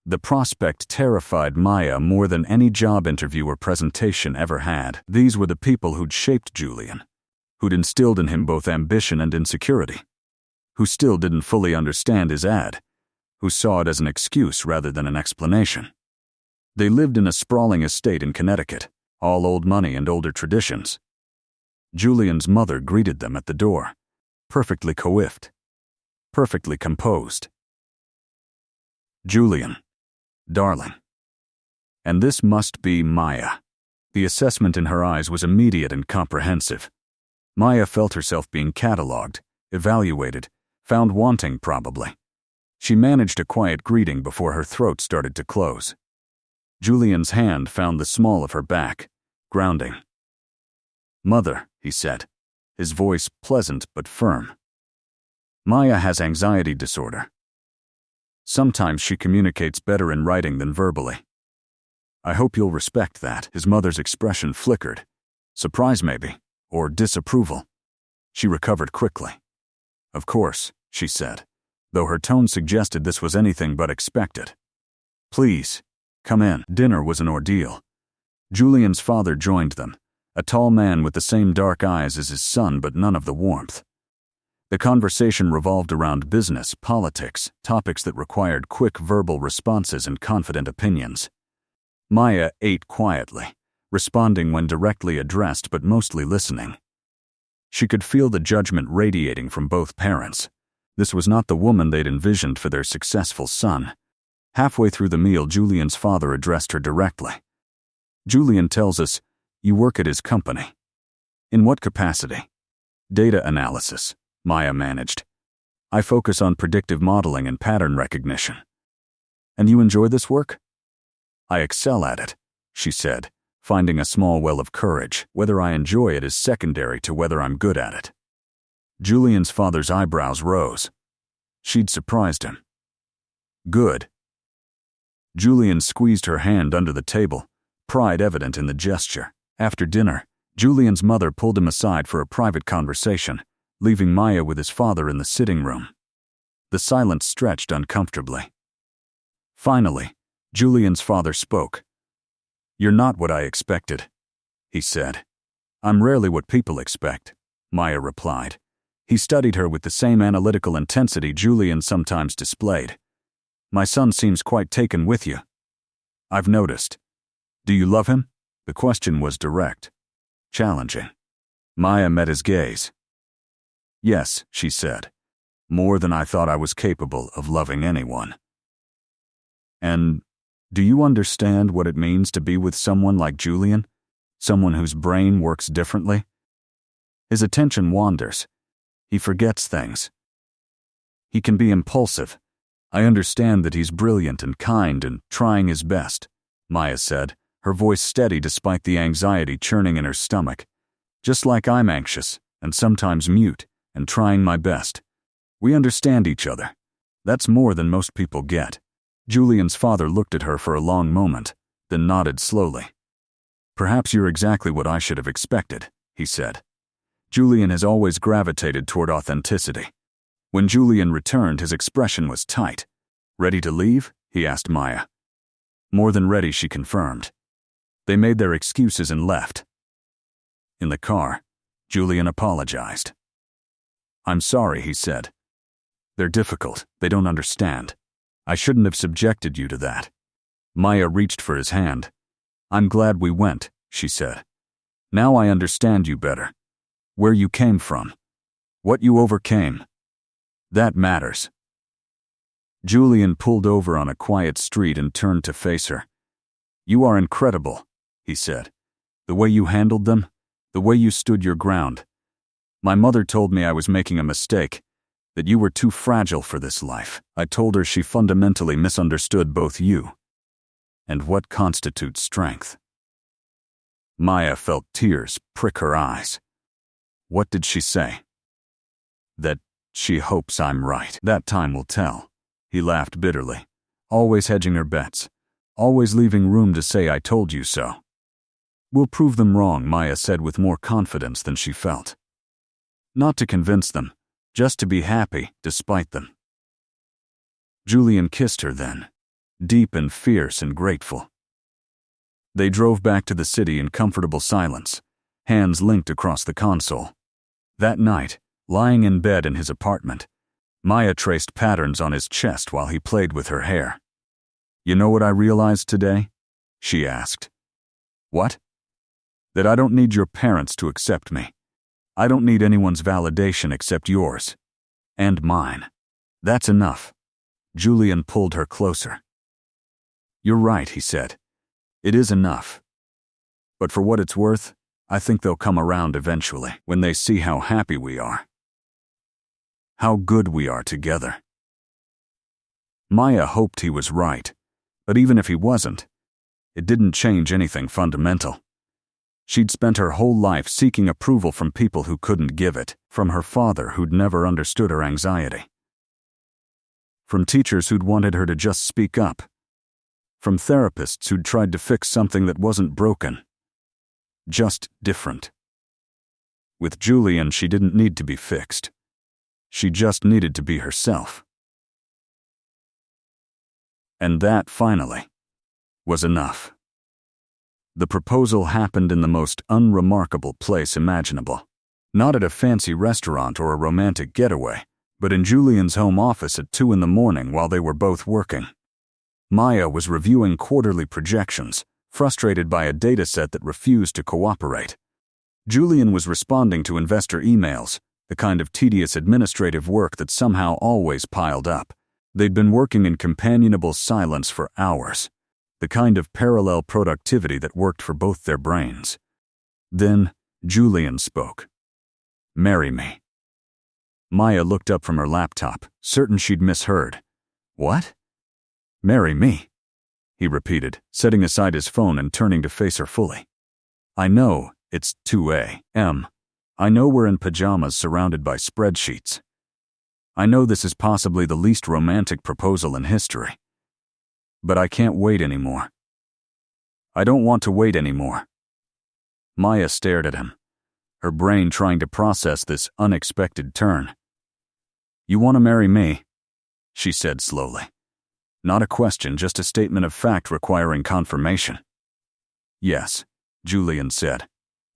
The prospect terrified Maya more than any job interview or presentation ever had. These were the people who'd shaped Julian, who'd instilled in him both ambition and insecurity, who still didn't fully understand his ad, who saw it as an excuse rather than an explanation. They lived in a sprawling estate in Connecticut, all old money and older traditions. Julian's mother greeted them at the door, perfectly coiffed, perfectly composed. "Julian, darling." And this must be Maya. The assessment in her eyes was immediate and comprehensive. Maya felt herself being catalogued, evaluated, found wanting probably. She managed a quiet greeting before her throat started to close. Julian's hand found the small of her back, grounding. "Mother," he said, his voice pleasant but firm. "Maya has anxiety disorder. Sometimes she communicates better in writing than verbally. I hope you'll respect that." His mother's expression flickered. Surprise maybe, or disapproval. She recovered quickly. "Of course," she said, though her tone suggested this was anything but expected. "Please, come in." Dinner was an ordeal. Julian's father joined them, a tall man with the same dark eyes as his son but none of the warmth. The conversation revolved around business, politics, topics that required quick verbal responses and confident opinions. Maya ate quietly, responding when directly addressed but mostly listening. She could feel the judgment radiating from both parents. This was not the woman they'd envisioned for their successful son. Halfway through the meal, Julian's father addressed her directly. "Julian tells us you work at his company. In what capacity?" "Data analysis," Maya managed. "I focus on predictive modeling and pattern recognition." "And you enjoy this work?" "I excel at it," she said, finding a small well of courage. "Whether I enjoy it is secondary to whether I'm good at it." Julian's father's eyebrows rose. She'd surprised him. "Good." Julian squeezed her hand under the table, pride evident in the gesture. After dinner, Julian's mother pulled him aside for a private conversation, leaving Maya with his father in the sitting room. The silence stretched uncomfortably. Finally, Julian's father spoke. "You're not what I expected," he said. "I'm rarely what people expect," Maya replied. He studied her with the same analytical intensity Julian sometimes displayed. "My son seems quite taken with you. I've noticed. Do you love him?" The question was direct, challenging. Maya met his gaze. "Yes," she said. "More than I thought I was capable of loving anyone." "And do you understand what it means to be with someone like Julian? Someone whose brain works differently? His attention wanders. He forgets things. He can be impulsive. I understand that he's brilliant and kind and trying his best," Maya said, her voice steady despite the anxiety churning in her stomach. "Just like I'm anxious, and sometimes mute, and trying my best. We understand each other. That's more than most people get." Julian's father looked at her for a long moment, then nodded slowly. "Perhaps you're exactly what I should have expected," he said. Julian has always gravitated toward authenticity. When Julian returned, his expression was tight. "Ready to leave?" he asked Maya. "More than ready," she confirmed. They made their excuses and left. In the car, Julian apologized. "I'm sorry," he said. "They're difficult. They don't understand. I shouldn't have subjected you to that." Maya reached for his hand. "I'm glad we went," she said. "Now I understand you better. Where you came from. What you overcame. That matters." Julian pulled over on a quiet street and turned to face her. "You are incredible," he said. "The way you handled them, the way you stood your ground. My mother told me I was making a mistake, that you were too fragile for this life. I told her she fundamentally misunderstood both you and what constitutes strength." Maya felt tears prick her eyes. What did she say? That she hopes I'm right. That time will tell. He laughed bitterly, always hedging her bets, always leaving room to say I told you so. We'll prove them wrong, Maya said with more confidence than she felt. Not to convince them, just to be happy despite them. Julian kissed her then, deep and fierce and grateful. They drove back to the city in comfortable silence, hands linked across the console. That night, lying in bed in his apartment, Maya traced patterns on his chest while he played with her hair. "You know what I realized today?" she asked. "What?" "That I don't need your parents to accept me. I don't need anyone's validation except yours. And mine. That's enough." Julian pulled her closer. "You're right," he said. "It is enough. But for what it's worth, I think they'll come around eventually when they see how happy we are. How good we are together." Maya hoped he was right, but even if he wasn't, it didn't change anything fundamental. She'd spent her whole life seeking approval from people who couldn't give it, from her father who'd never understood her anxiety, from teachers who'd wanted her to just speak up, from therapists who'd tried to fix something that wasn't broken, just different. With Julian, she didn't need to be fixed. She just needed to be herself. And that, finally, was enough. The proposal happened in the most unremarkable place imaginable. Not at a fancy restaurant or a romantic getaway, but in Julian's home office at 2 a.m. while they were both working. Maya was reviewing quarterly projections, frustrated by a dataset that refused to cooperate. Julian was responding to investor emails, the kind of tedious administrative work that somehow always piled up. They'd been working in companionable silence for hours, the kind of parallel productivity that worked for both their brains. Then Julian spoke. "Marry me." Maya looked up from her laptop, certain she'd misheard. "What?" "Marry me," he repeated, setting aside his phone and turning to face her fully. "I know it's 2 a.m. I know we're in pajamas surrounded by spreadsheets. I know this is possibly the least romantic proposal in history. But I can't wait anymore. I don't want to wait anymore." Maya stared at him, her brain trying to process this unexpected turn. "You want to marry me?" she said slowly. Not a question, just a statement of fact requiring confirmation. "Yes," Julian said.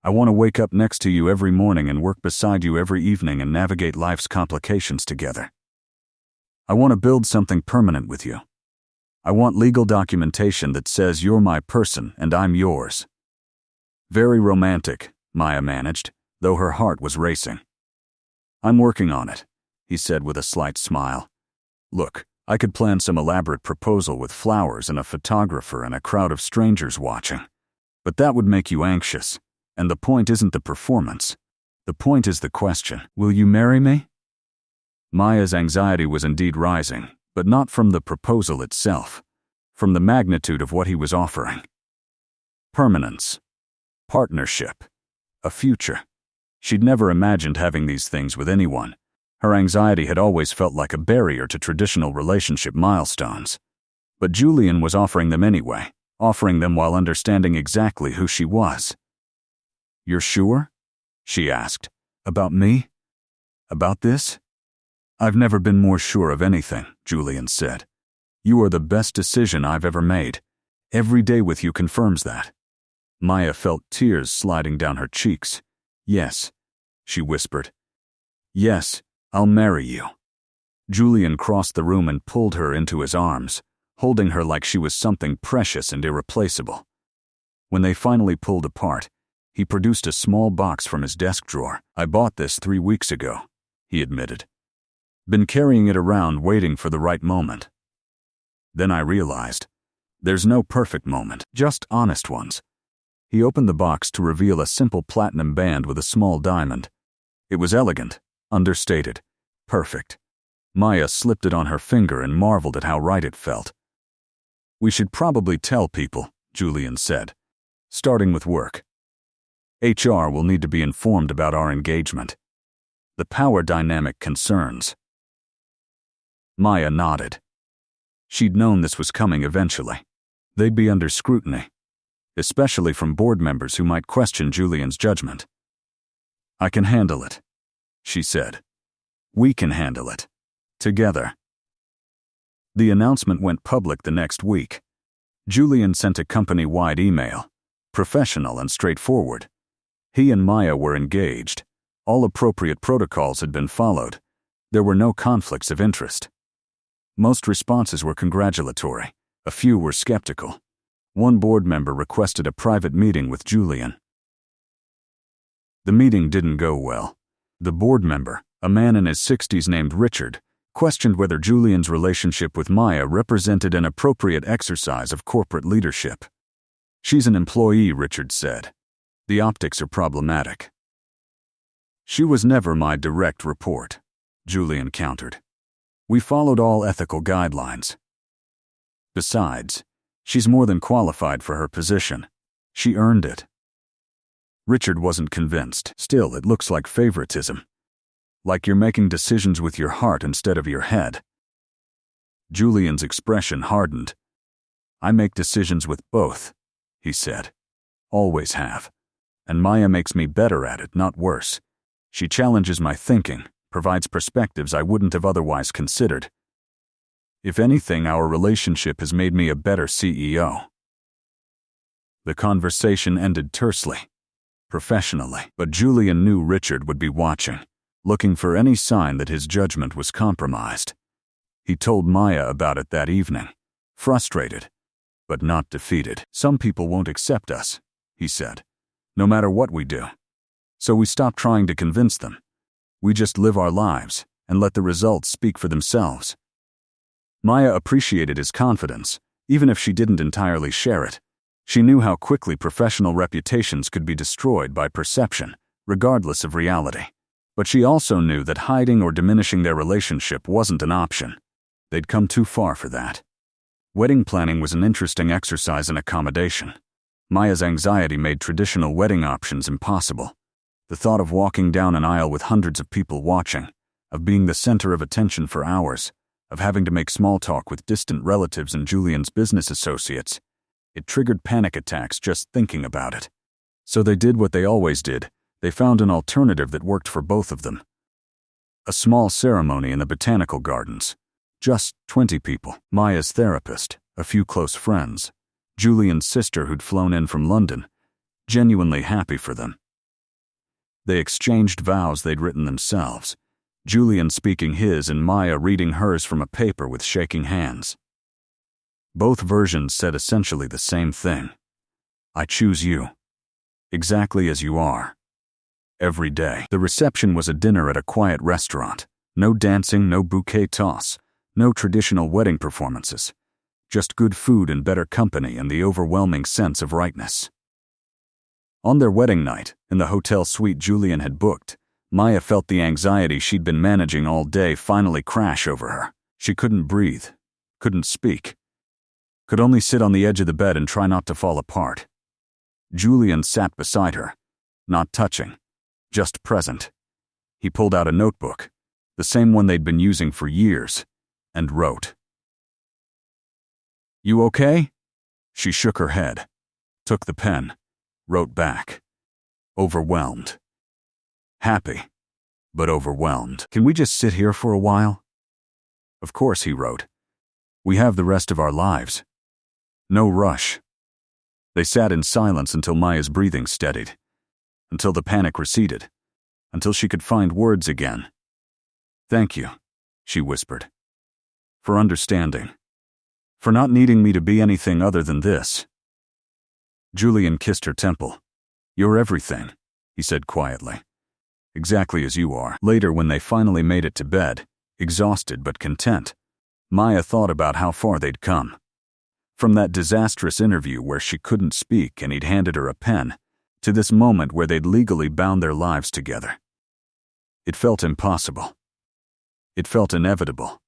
"I want to wake up next to you every morning and work beside you every evening and navigate life's complications together. I want to build something permanent with you. I want legal documentation that says you're my person and I'm yours." Very romantic, Maya managed, though her heart was racing. "I'm working on it," he said with a slight smile. "Look, I could plan some elaborate proposal with flowers and a photographer and a crowd of strangers watching. But that would make you anxious. And the point isn't the performance. The point is the question, will you marry me? Maya's anxiety was indeed rising, but not from the proposal itself, from the magnitude of what he was offering. Permanence, partnership, a future. She'd never imagined having these things with anyone. Her anxiety had always felt like a barrier to traditional relationship milestones. But Julian was offering them anyway, offering them while understanding exactly who she was. "You're sure?" she asked. "About me? About this?" "I've never been more sure of anything," Julian said. "You are the best decision I've ever made. Every day with you confirms that." Maya felt tears sliding down her cheeks. "Yes," she whispered. "Yes, I'll marry you." Julian crossed the room and pulled her into his arms, holding her like she was something precious and irreplaceable. When they finally pulled apart, he produced a small box from his desk drawer. "I bought this 3 weeks ago," he admitted. "Been carrying it around waiting for the right moment." Then I realized, there's no perfect moment, just honest ones. He opened the box to reveal a simple platinum band with a small diamond. It was elegant, understated, perfect. Maya slipped it on her finger and marveled at how right it felt. We should probably tell people, Julian said, starting with work. HR will need to be informed about our engagement. The power dynamic concerns. Maya nodded. She'd known this was coming eventually. They'd be under scrutiny, especially from board members who might question Julian's judgment. I can handle it, she said. We can handle it. Together. The announcement went public the next week. Julian sent a company-wide email, professional and straightforward. He and Maya were engaged. All appropriate protocols had been followed. There were no conflicts of interest. Most responses were congratulatory. A few were skeptical. One board member requested a private meeting with Julian. The meeting didn't go well. The board member, a man in his 60s named Richard, questioned whether Julian's relationship with Maya represented an appropriate exercise of corporate leadership. She's an employee, Richard said. The optics are problematic. She was never my direct report, Julian countered. We followed all ethical guidelines. Besides, she's more than qualified for her position. She earned it. Richard wasn't convinced. Still, it looks like favoritism. Like you're making decisions with your heart instead of your head. Julian's expression hardened. I make decisions with both, he said. Always have. And Maya makes me better at it, not worse. She challenges my thinking, provides perspectives I wouldn't have otherwise considered. If anything, our relationship has made me a better CEO. The conversation ended tersely, professionally, but Julian knew Richard would be watching, looking for any sign that his judgment was compromised. He told Maya about it that evening, frustrated, but not defeated. Some people won't accept us, he said, no matter what we do. So we stop trying to convince them. We just live our lives and let the results speak for themselves. Maya appreciated his confidence, even if she didn't entirely share it. She knew how quickly professional reputations could be destroyed by perception, regardless of reality. But she also knew that hiding or diminishing their relationship wasn't an option. They'd come too far for that. Wedding planning was an interesting exercise in accommodation. Maya's anxiety made traditional wedding options impossible. The thought of walking down an aisle with hundreds of people watching, of being the center of attention for hours, of having to make small talk with distant relatives and Julian's business associates, it triggered panic attacks just thinking about it. So they did what they always did. They found an alternative that worked for both of them. A small ceremony in the botanical gardens. Just 20 people. Maya's therapist, a few close friends, Julian's sister who'd flown in from London, genuinely happy for them. They exchanged vows they'd written themselves, Julian speaking his and Maya reading hers from a paper with shaking hands. Both versions said essentially the same thing. I choose you. Exactly as you are. Every day. The reception was a dinner at a quiet restaurant. No dancing, no bouquet toss, no traditional wedding performances. Just good food and better company and the overwhelming sense of rightness. On their wedding night, in the hotel suite Julian had booked, Maya felt the anxiety she'd been managing all day finally crash over her. She couldn't breathe, couldn't speak, could only sit on the edge of the bed and try not to fall apart. Julian sat beside her, not touching, just present. He pulled out a notebook, the same one they'd been using for years, and wrote. You okay? She shook her head, took the pen, wrote back. Overwhelmed. Happy, but overwhelmed. Can we just sit here for a while? Of course, he wrote. We have the rest of our lives. No rush. They sat in silence until Maya's breathing steadied, until the panic receded, until she could find words again. Thank you, she whispered. For understanding. For not needing me to be anything other than this. Julian kissed her temple. You're everything, he said quietly. Exactly as you are. Later, when they finally made it to bed, exhausted but content, Maya thought about how far they'd come. From that disastrous interview where she couldn't speak and he'd handed her a pen, to this moment where they'd legally bound their lives together. It felt impossible. It felt inevitable.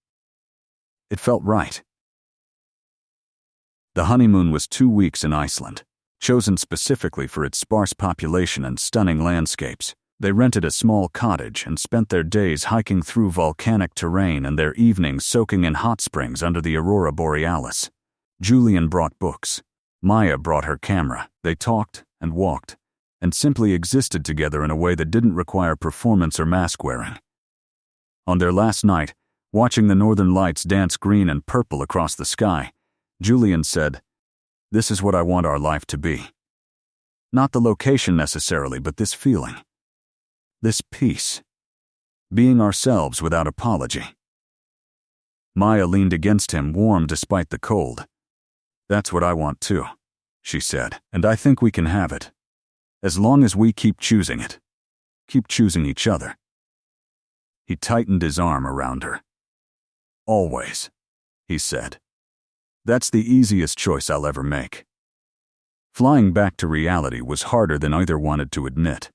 It felt right. The honeymoon was 2 weeks in Iceland, chosen specifically for its sparse population and stunning landscapes. They rented a small cottage and spent their days hiking through volcanic terrain and their evenings soaking in hot springs under the aurora borealis. Julian brought books. Maya brought her camera. They talked and walked, and simply existed together in a way that didn't require performance or mask-wearing. On their last night, watching the northern lights dance green and purple across the sky, Julian said, "This is what I want our life to be. Not the location necessarily, but this feeling. This peace. Being ourselves without apology." Maya leaned against him, warm despite the cold. "That's what I want too," she said, "and I think we can have it. As long as we keep choosing it. Keep choosing each other." He tightened his arm around her. "Always," he said. "That's the easiest choice I'll ever make." Flying back to reality was harder than either wanted to admit.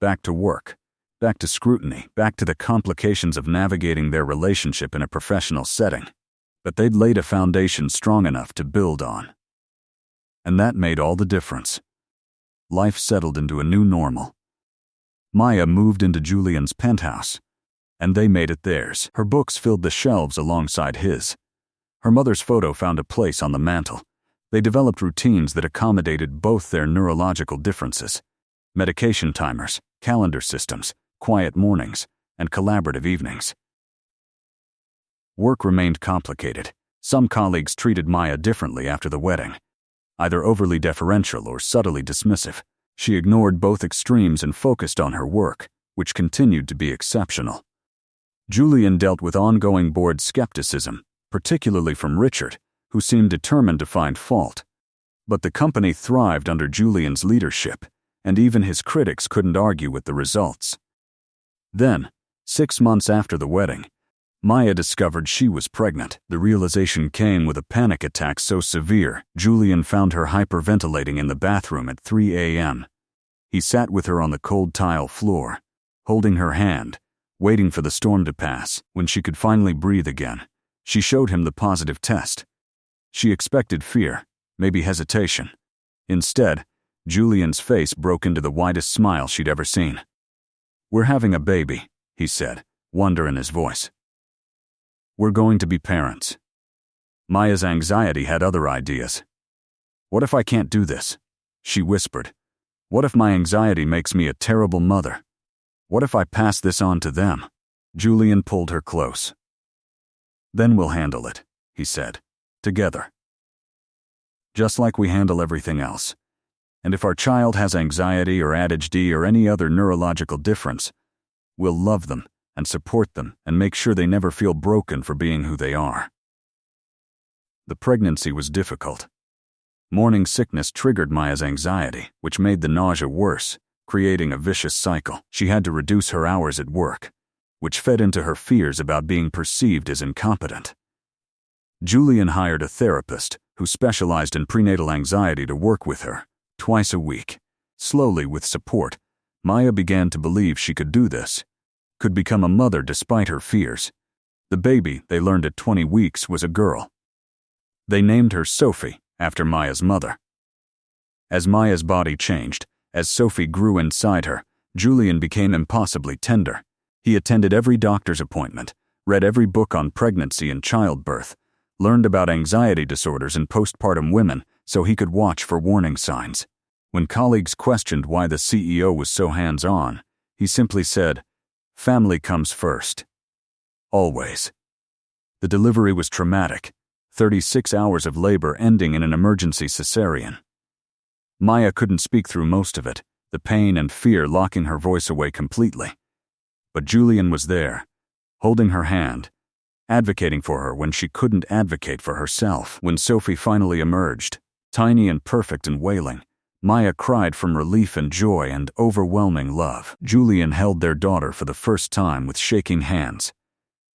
Back to work, back to scrutiny, back to the complications of navigating their relationship in a professional setting. But they'd laid a foundation strong enough to build on. And that made all the difference. Life settled into a new normal. Maya moved into Julian's penthouse, and they made it theirs. Her books filled the shelves alongside his. Her mother's photo found a place on the mantel. They developed routines that accommodated both their neurological differences: medication timers, calendar systems, quiet mornings, and collaborative evenings. Work remained complicated. Some colleagues treated Maya differently after the wedding, either overly deferential or subtly dismissive. She ignored both extremes and focused on her work, which continued to be exceptional. Julian dealt with ongoing board skepticism, particularly from Richard, who seemed determined to find fault. But the company thrived under Julian's leadership, and even his critics couldn't argue with the results. Then, 6 months after the wedding, Maya discovered she was pregnant. The realization came with a panic attack so severe, Julian found her hyperventilating in the bathroom at 3 a.m. He sat with her on the cold tile floor, holding her hand, waiting for the storm to pass. When she could finally breathe again, she showed him the positive test. She expected fear, maybe hesitation. Instead, Julian's face broke into the widest smile she'd ever seen. "We're having a baby," he said, wonder in his voice. "We're going to be parents." Maya's anxiety had other ideas. "What if I can't do this?" she whispered. "What if my anxiety makes me a terrible mother? What if I pass this on to them?" Julian pulled her close. "Then we'll handle it," he said, "together. Just like we handle everything else. And if our child has anxiety or ADHD or any other neurological difference, we'll love them and support them and make sure they never feel broken for being who they are." The pregnancy was difficult. Morning sickness triggered Maya's anxiety, which made the nausea worse, creating a vicious cycle. She had to reduce her hours at work, which fed into her fears about being perceived as incompetent. Julian hired a therapist who specialized in prenatal anxiety to work with her, twice a week. Slowly, with support, Maya began to believe she could do this, could become a mother despite her fears. The baby, they learned at 20 weeks, was a girl. They named her Sophie, after Maya's mother. As Maya's body changed, as Sophie grew inside her, Julian became impossibly tender. He attended every doctor's appointment, read every book on pregnancy and childbirth, learned about anxiety disorders in postpartum women so he could watch for warning signs. When colleagues questioned why the CEO was so hands-on, he simply said, "Family comes first. Always." The delivery was traumatic, 36 hours of labor ending in an emergency cesarean. Maya couldn't speak through most of it, the pain and fear locking her voice away completely. But Julian was there, holding her hand, advocating for her when she couldn't advocate for herself. When Sophie finally emerged, tiny and perfect and wailing, Maya cried from relief and joy and overwhelming love. Julian held their daughter for the first time with shaking hands,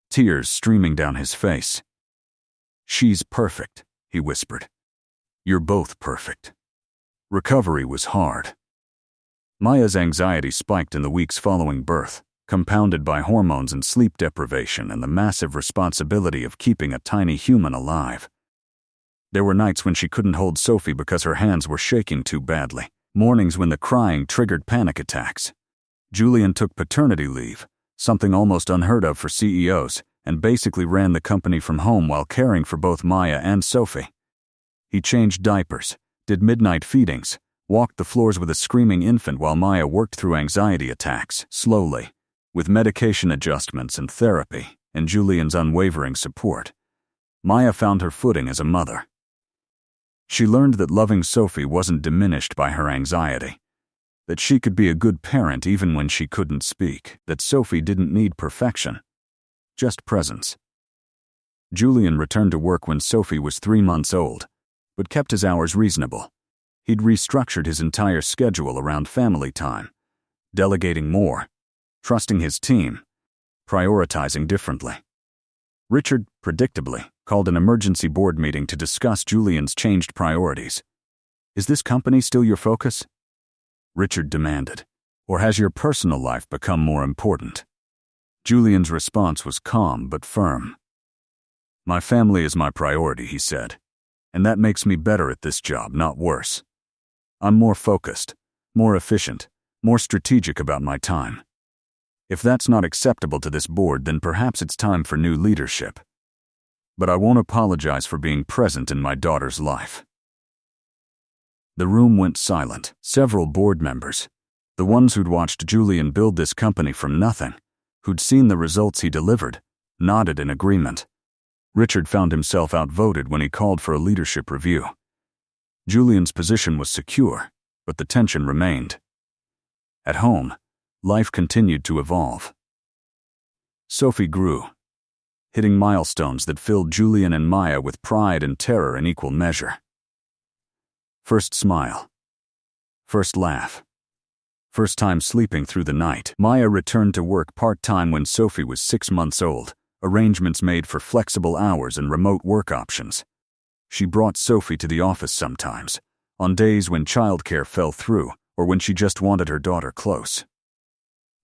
tears streaming down his face. "She's perfect," he whispered. "You're both perfect." Recovery was hard. Maya's anxiety spiked in the weeks following birth, compounded by hormones and sleep deprivation and the massive responsibility of keeping a tiny human alive. There were nights when she couldn't hold Sophie because her hands were shaking too badly, mornings when the crying triggered panic attacks. Julian took paternity leave, something almost unheard of for CEOs, and basically ran the company from home while caring for both Maya and Sophie. He changed diapers, did midnight feedings, walked the floors with a screaming infant while Maya worked through anxiety attacks, slowly, with medication adjustments and therapy, and Julian's unwavering support. Maya found her footing as a mother. She learned that loving Sophie wasn't diminished by her anxiety, that she could be a good parent even when she couldn't speak, that Sophie didn't need perfection, just presence. Julian returned to work when Sophie was 3 months old, but kept his hours reasonable. He'd restructured his entire schedule around family time, delegating more, trusting his team, prioritizing differently. Richard, predictably, called an emergency board meeting to discuss Julian's changed priorities. "Is this company still your focus?" Richard demanded. "Or has your personal life become more important?" Julian's response was calm but firm. "My family is my priority," he said, "and that makes me better at this job, not worse. I'm more focused, more efficient, more strategic about my time. If that's not acceptable to this board, then perhaps it's time for new leadership. But I won't apologize for being present in my daughter's life." The room went silent. Several board members, the ones who'd watched Julian build this company from nothing, who'd seen the results he delivered, nodded in agreement. Richard found himself outvoted when he called for a leadership review. Julian's position was secure, but the tension remained. At home, life continued to evolve. Sophie grew, hitting milestones that filled Julian and Maya with pride and terror in equal measure. First smile. First laugh. First time sleeping through the night. Maya returned to work part-time when Sophie was 6 months old, arrangements made for flexible hours and remote work options. She brought Sophie to the office sometimes, on days when childcare fell through or when she just wanted her daughter close.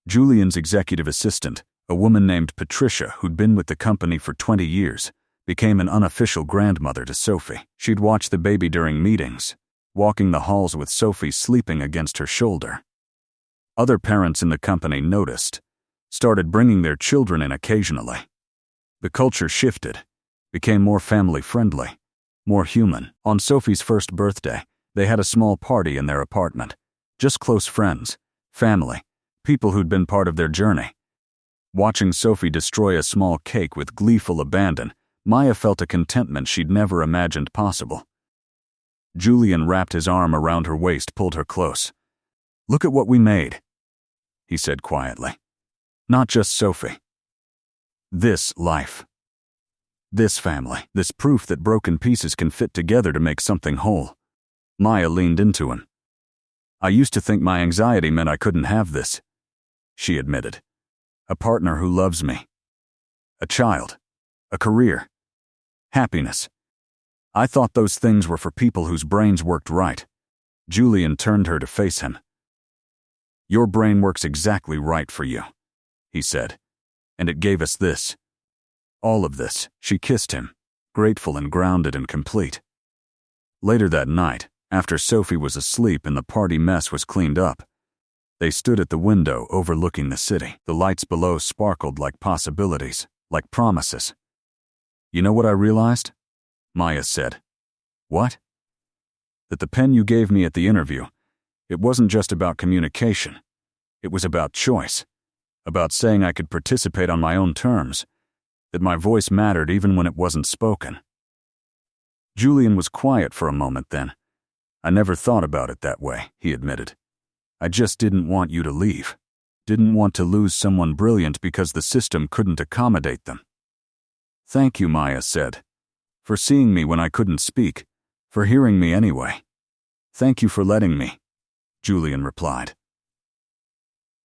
Julian's executive assistant, a woman named Patricia who'd been with the company for 20 years, became an unofficial grandmother to Sophie. She'd watch the baby during meetings, walking the halls with Sophie sleeping against her shoulder. Other parents in the company noticed, started bringing their children in occasionally. The culture shifted, became more family-friendly, more human. On Sophie's first birthday, they had a small party in their apartment. Just close friends, family, people who'd been part of their journey. Watching Sophie destroy a small cake with gleeful abandon, Maya felt a contentment she'd never imagined possible. Julian wrapped his arm around her waist, pulled her close. "Look at what we made," he said quietly. "Not just Sophie. This life. This family. This proof that broken pieces can fit together to make something whole." Maya leaned into him. "I used to think my anxiety meant I couldn't have this," she admitted. "A partner who loves me. A child. A career. Happiness. I thought those things were for people whose brains worked right." Julian turned her to face him. "Your brain works exactly right for you," he said, "and it gave us this. All of this." She kissed him, grateful and grounded and complete. Later that night, after Sophie was asleep and the party mess was cleaned up, they stood at the window overlooking the city. The lights below sparkled like possibilities, like promises. "You know what I realized?" Maya said. "What?" "That the pen you gave me at the interview, it wasn't just about communication. It was about choice, about saying I could participate on my own terms, that my voice mattered even when it wasn't spoken." Julian was quiet for a moment then. "I never thought about it that way," he admitted. "I just didn't want you to leave. Didn't want to lose someone brilliant because the system couldn't accommodate them." "Thank you," Maya said, "for seeing me when I couldn't speak, for hearing me anyway." "Thank you for letting me," Julian replied.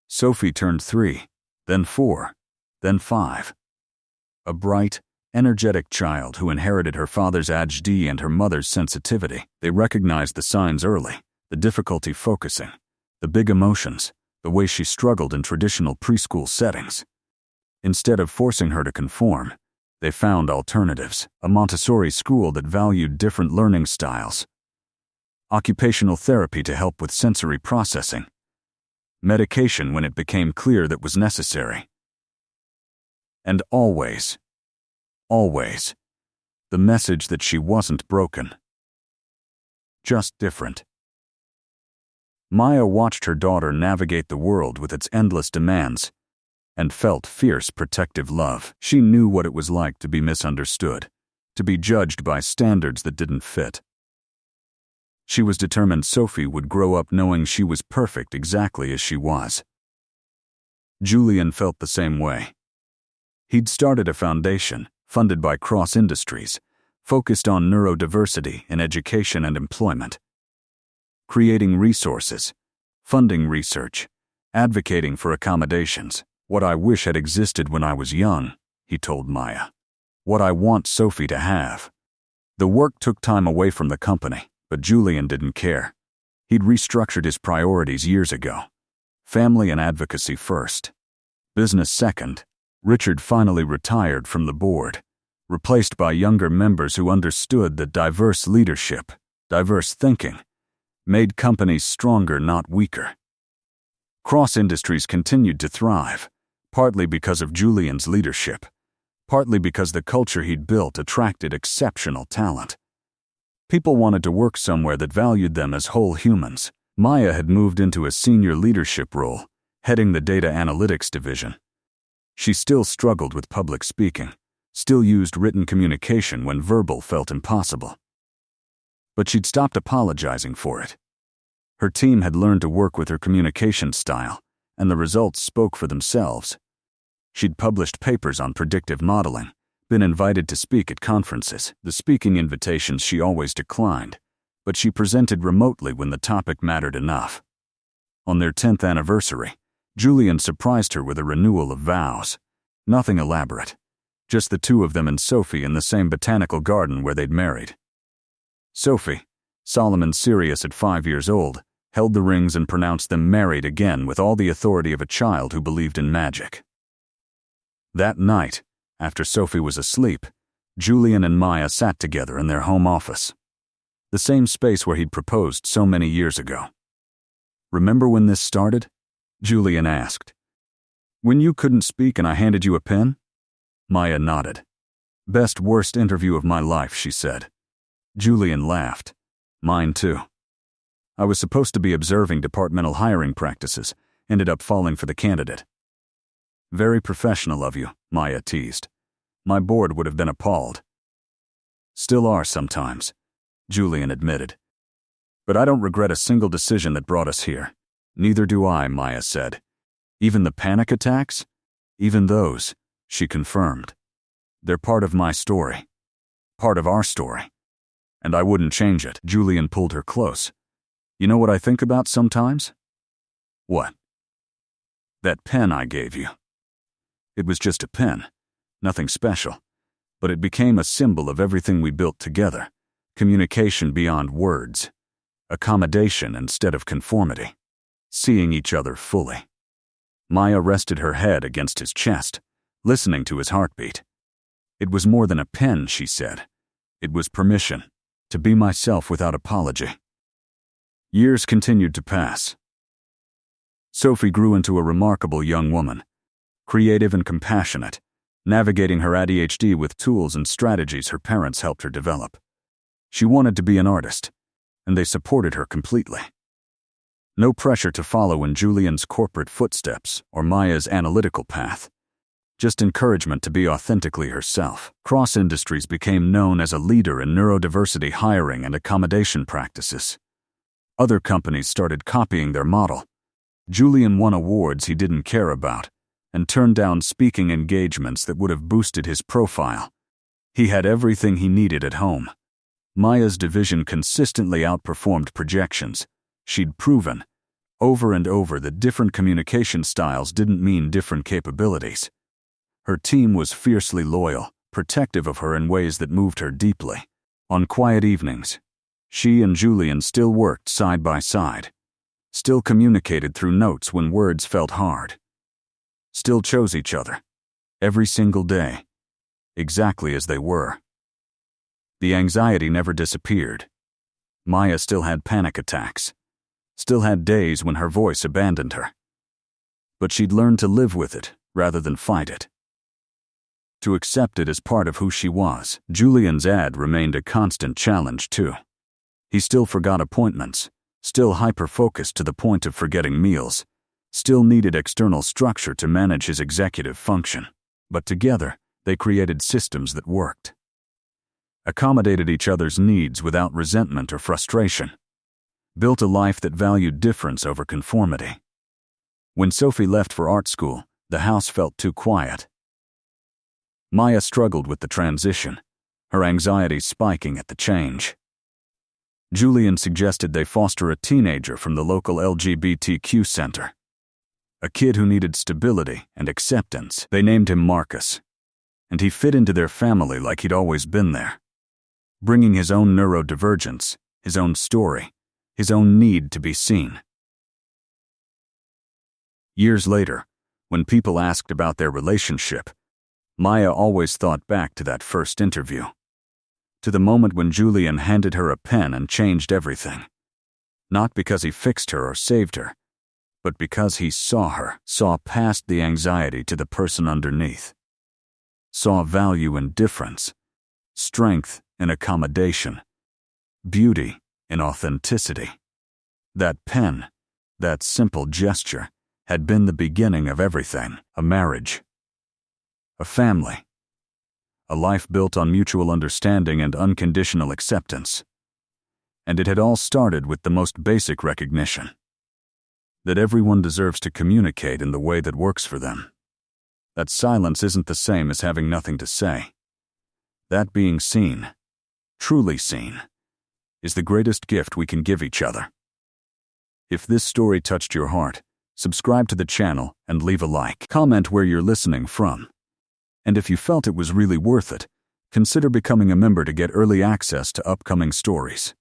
Sophie turned 3, then 4, then 5. A bright, energetic child who inherited her father's ADHD and her mother's sensitivity. They recognized the signs early, the difficulty focusing, the big emotions, the way she struggled in traditional preschool settings. Instead of forcing her to conform, they found alternatives, a Montessori school that valued different learning styles, occupational therapy to help with sensory processing, medication when it became clear that was necessary. And always, the message that she wasn't broken, just different. Maya watched her daughter navigate the world with its endless demands and felt fierce protective love. She knew what it was like to be misunderstood, to be judged by standards that didn't fit. She was determined Sophie would grow up knowing she was perfect exactly as she was. Julian felt the same way. He'd started a foundation, funded by Cross Industries, focused on neurodiversity in education and employment, creating resources, funding research, advocating for accommodations. What I wish had existed when I was young, he told Maya. What I want Sophie to have. The work took time away from the company, but Julian didn't care. He'd restructured his priorities years ago. Family and advocacy first. Business second. Richard finally retired from the board, replaced by younger members who understood that diverse leadership, diverse thinking, made companies stronger, not weaker. Cross Industries continued to thrive, partly because of Julian's leadership, partly because the culture he'd built attracted exceptional talent. People wanted to work somewhere that valued them as whole humans. Maya had moved into a senior leadership role, heading the data analytics division. She still struggled with public speaking, still used written communication when verbal felt impossible. But she'd stopped apologizing for it. Her team had learned to work with her communication style, and the results spoke for themselves. She'd published papers on predictive modeling, been invited to speak at conferences, the speaking invitations she always declined, but she presented remotely when the topic mattered enough. On their 10th anniversary, Julian surprised her with a renewal of vows. Nothing elaborate, just the two of them and Sophie in the same botanical garden where they'd married. Sophie, solemn and serious at 5 years old, held the rings and pronounced them married again with all the authority of a child who believed in magic. That night, after Sophie was asleep, Julian and Maya sat together in their home office, the same space where he'd proposed so many years ago. "Remember when this started?" Julian asked. "When you couldn't speak and I handed you a pen?" Maya nodded. "Best worst interview of my life," she said. Julian laughed. "Mine too. I was supposed to be observing departmental hiring practices, ended up falling for the candidate." "Very professional of you," Maya teased. "My board would have been appalled." "Still are sometimes," Julian admitted. "But I don't regret a single decision that brought us here." "Neither do I," Maya said. "Even the panic attacks? Even those," she confirmed. "They're part of my story. Part of our story. And I wouldn't change it." Julian pulled her close. "You know what I think about sometimes?" "What?" "That pen I gave you. It was just a pen, nothing special, but it became a symbol of everything we built together. Communication beyond words. Accommodation instead of conformity. Seeing each other fully." Maya rested her head against his chest, listening to his heartbeat. "It was more than a pen," she said. "It was permission to be myself without apology." Years continued to pass. Sophie grew into a remarkable young woman, creative and compassionate, navigating her ADHD with tools and strategies her parents helped her develop. She wanted to be an artist, and they supported her completely. No pressure to follow in Julian's corporate footsteps or Maya's analytical path. Just encouragement to be authentically herself. Cross Industries became known as a leader in neurodiversity hiring and accommodation practices. Other companies started copying their model. Julian won awards he didn't care about and turned down speaking engagements that would have boosted his profile. He had everything he needed at home. Maya's division consistently outperformed projections. She'd proven, over and over, that different communication styles didn't mean different capabilities. Her team was fiercely loyal, protective of her in ways that moved her deeply. On quiet evenings, she and Julian still worked side by side, still communicated through notes when words felt hard, still chose each other, every single day, exactly as they were. The anxiety never disappeared. Maya still had panic attacks, still had days when her voice abandoned her. But she'd learned to live with it rather than fight it. To accept it as part of who she was. Julian's ad remained a constant challenge, too. He still forgot appointments, still hyper-focused to the point of forgetting meals, still needed external structure to manage his executive function. But together, they created systems that worked, accommodated each other's needs without resentment or frustration, built a life that valued difference over conformity. When Sophie left for art school, the house felt too quiet. Maya struggled with the transition, her anxiety spiking at the change. Julian suggested they foster a teenager from the local LGBTQ center, a kid who needed stability and acceptance. They named him Marcus, and he fit into their family like he'd always been there, bringing his own neurodivergence, his own story, his own need to be seen. Years later, when people asked about their relationship, Maya always thought back to that first interview, to the moment when Julian handed her a pen and changed everything. Not because he fixed her or saved her, but because he saw her, saw past the anxiety to the person underneath, saw value in difference, strength in accommodation, beauty in authenticity. That pen, that simple gesture, had been the beginning of everything: a marriage, a family, a life built on mutual understanding and unconditional acceptance. And it had all started with the most basic recognition that everyone deserves to communicate in the way that works for them. That silence isn't the same as having nothing to say. That being seen, truly seen, is the greatest gift we can give each other. If this story touched your heart, subscribe to the channel and leave a like. Comment where you're listening from. And if you felt it was really worth it, consider becoming a member to get early access to upcoming stories.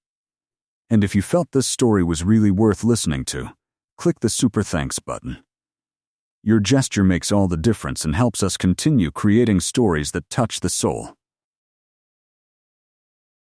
And if you felt this story was really worth listening to, click the Super Thanks button. Your gesture makes all the difference and helps us continue creating stories that touch the soul.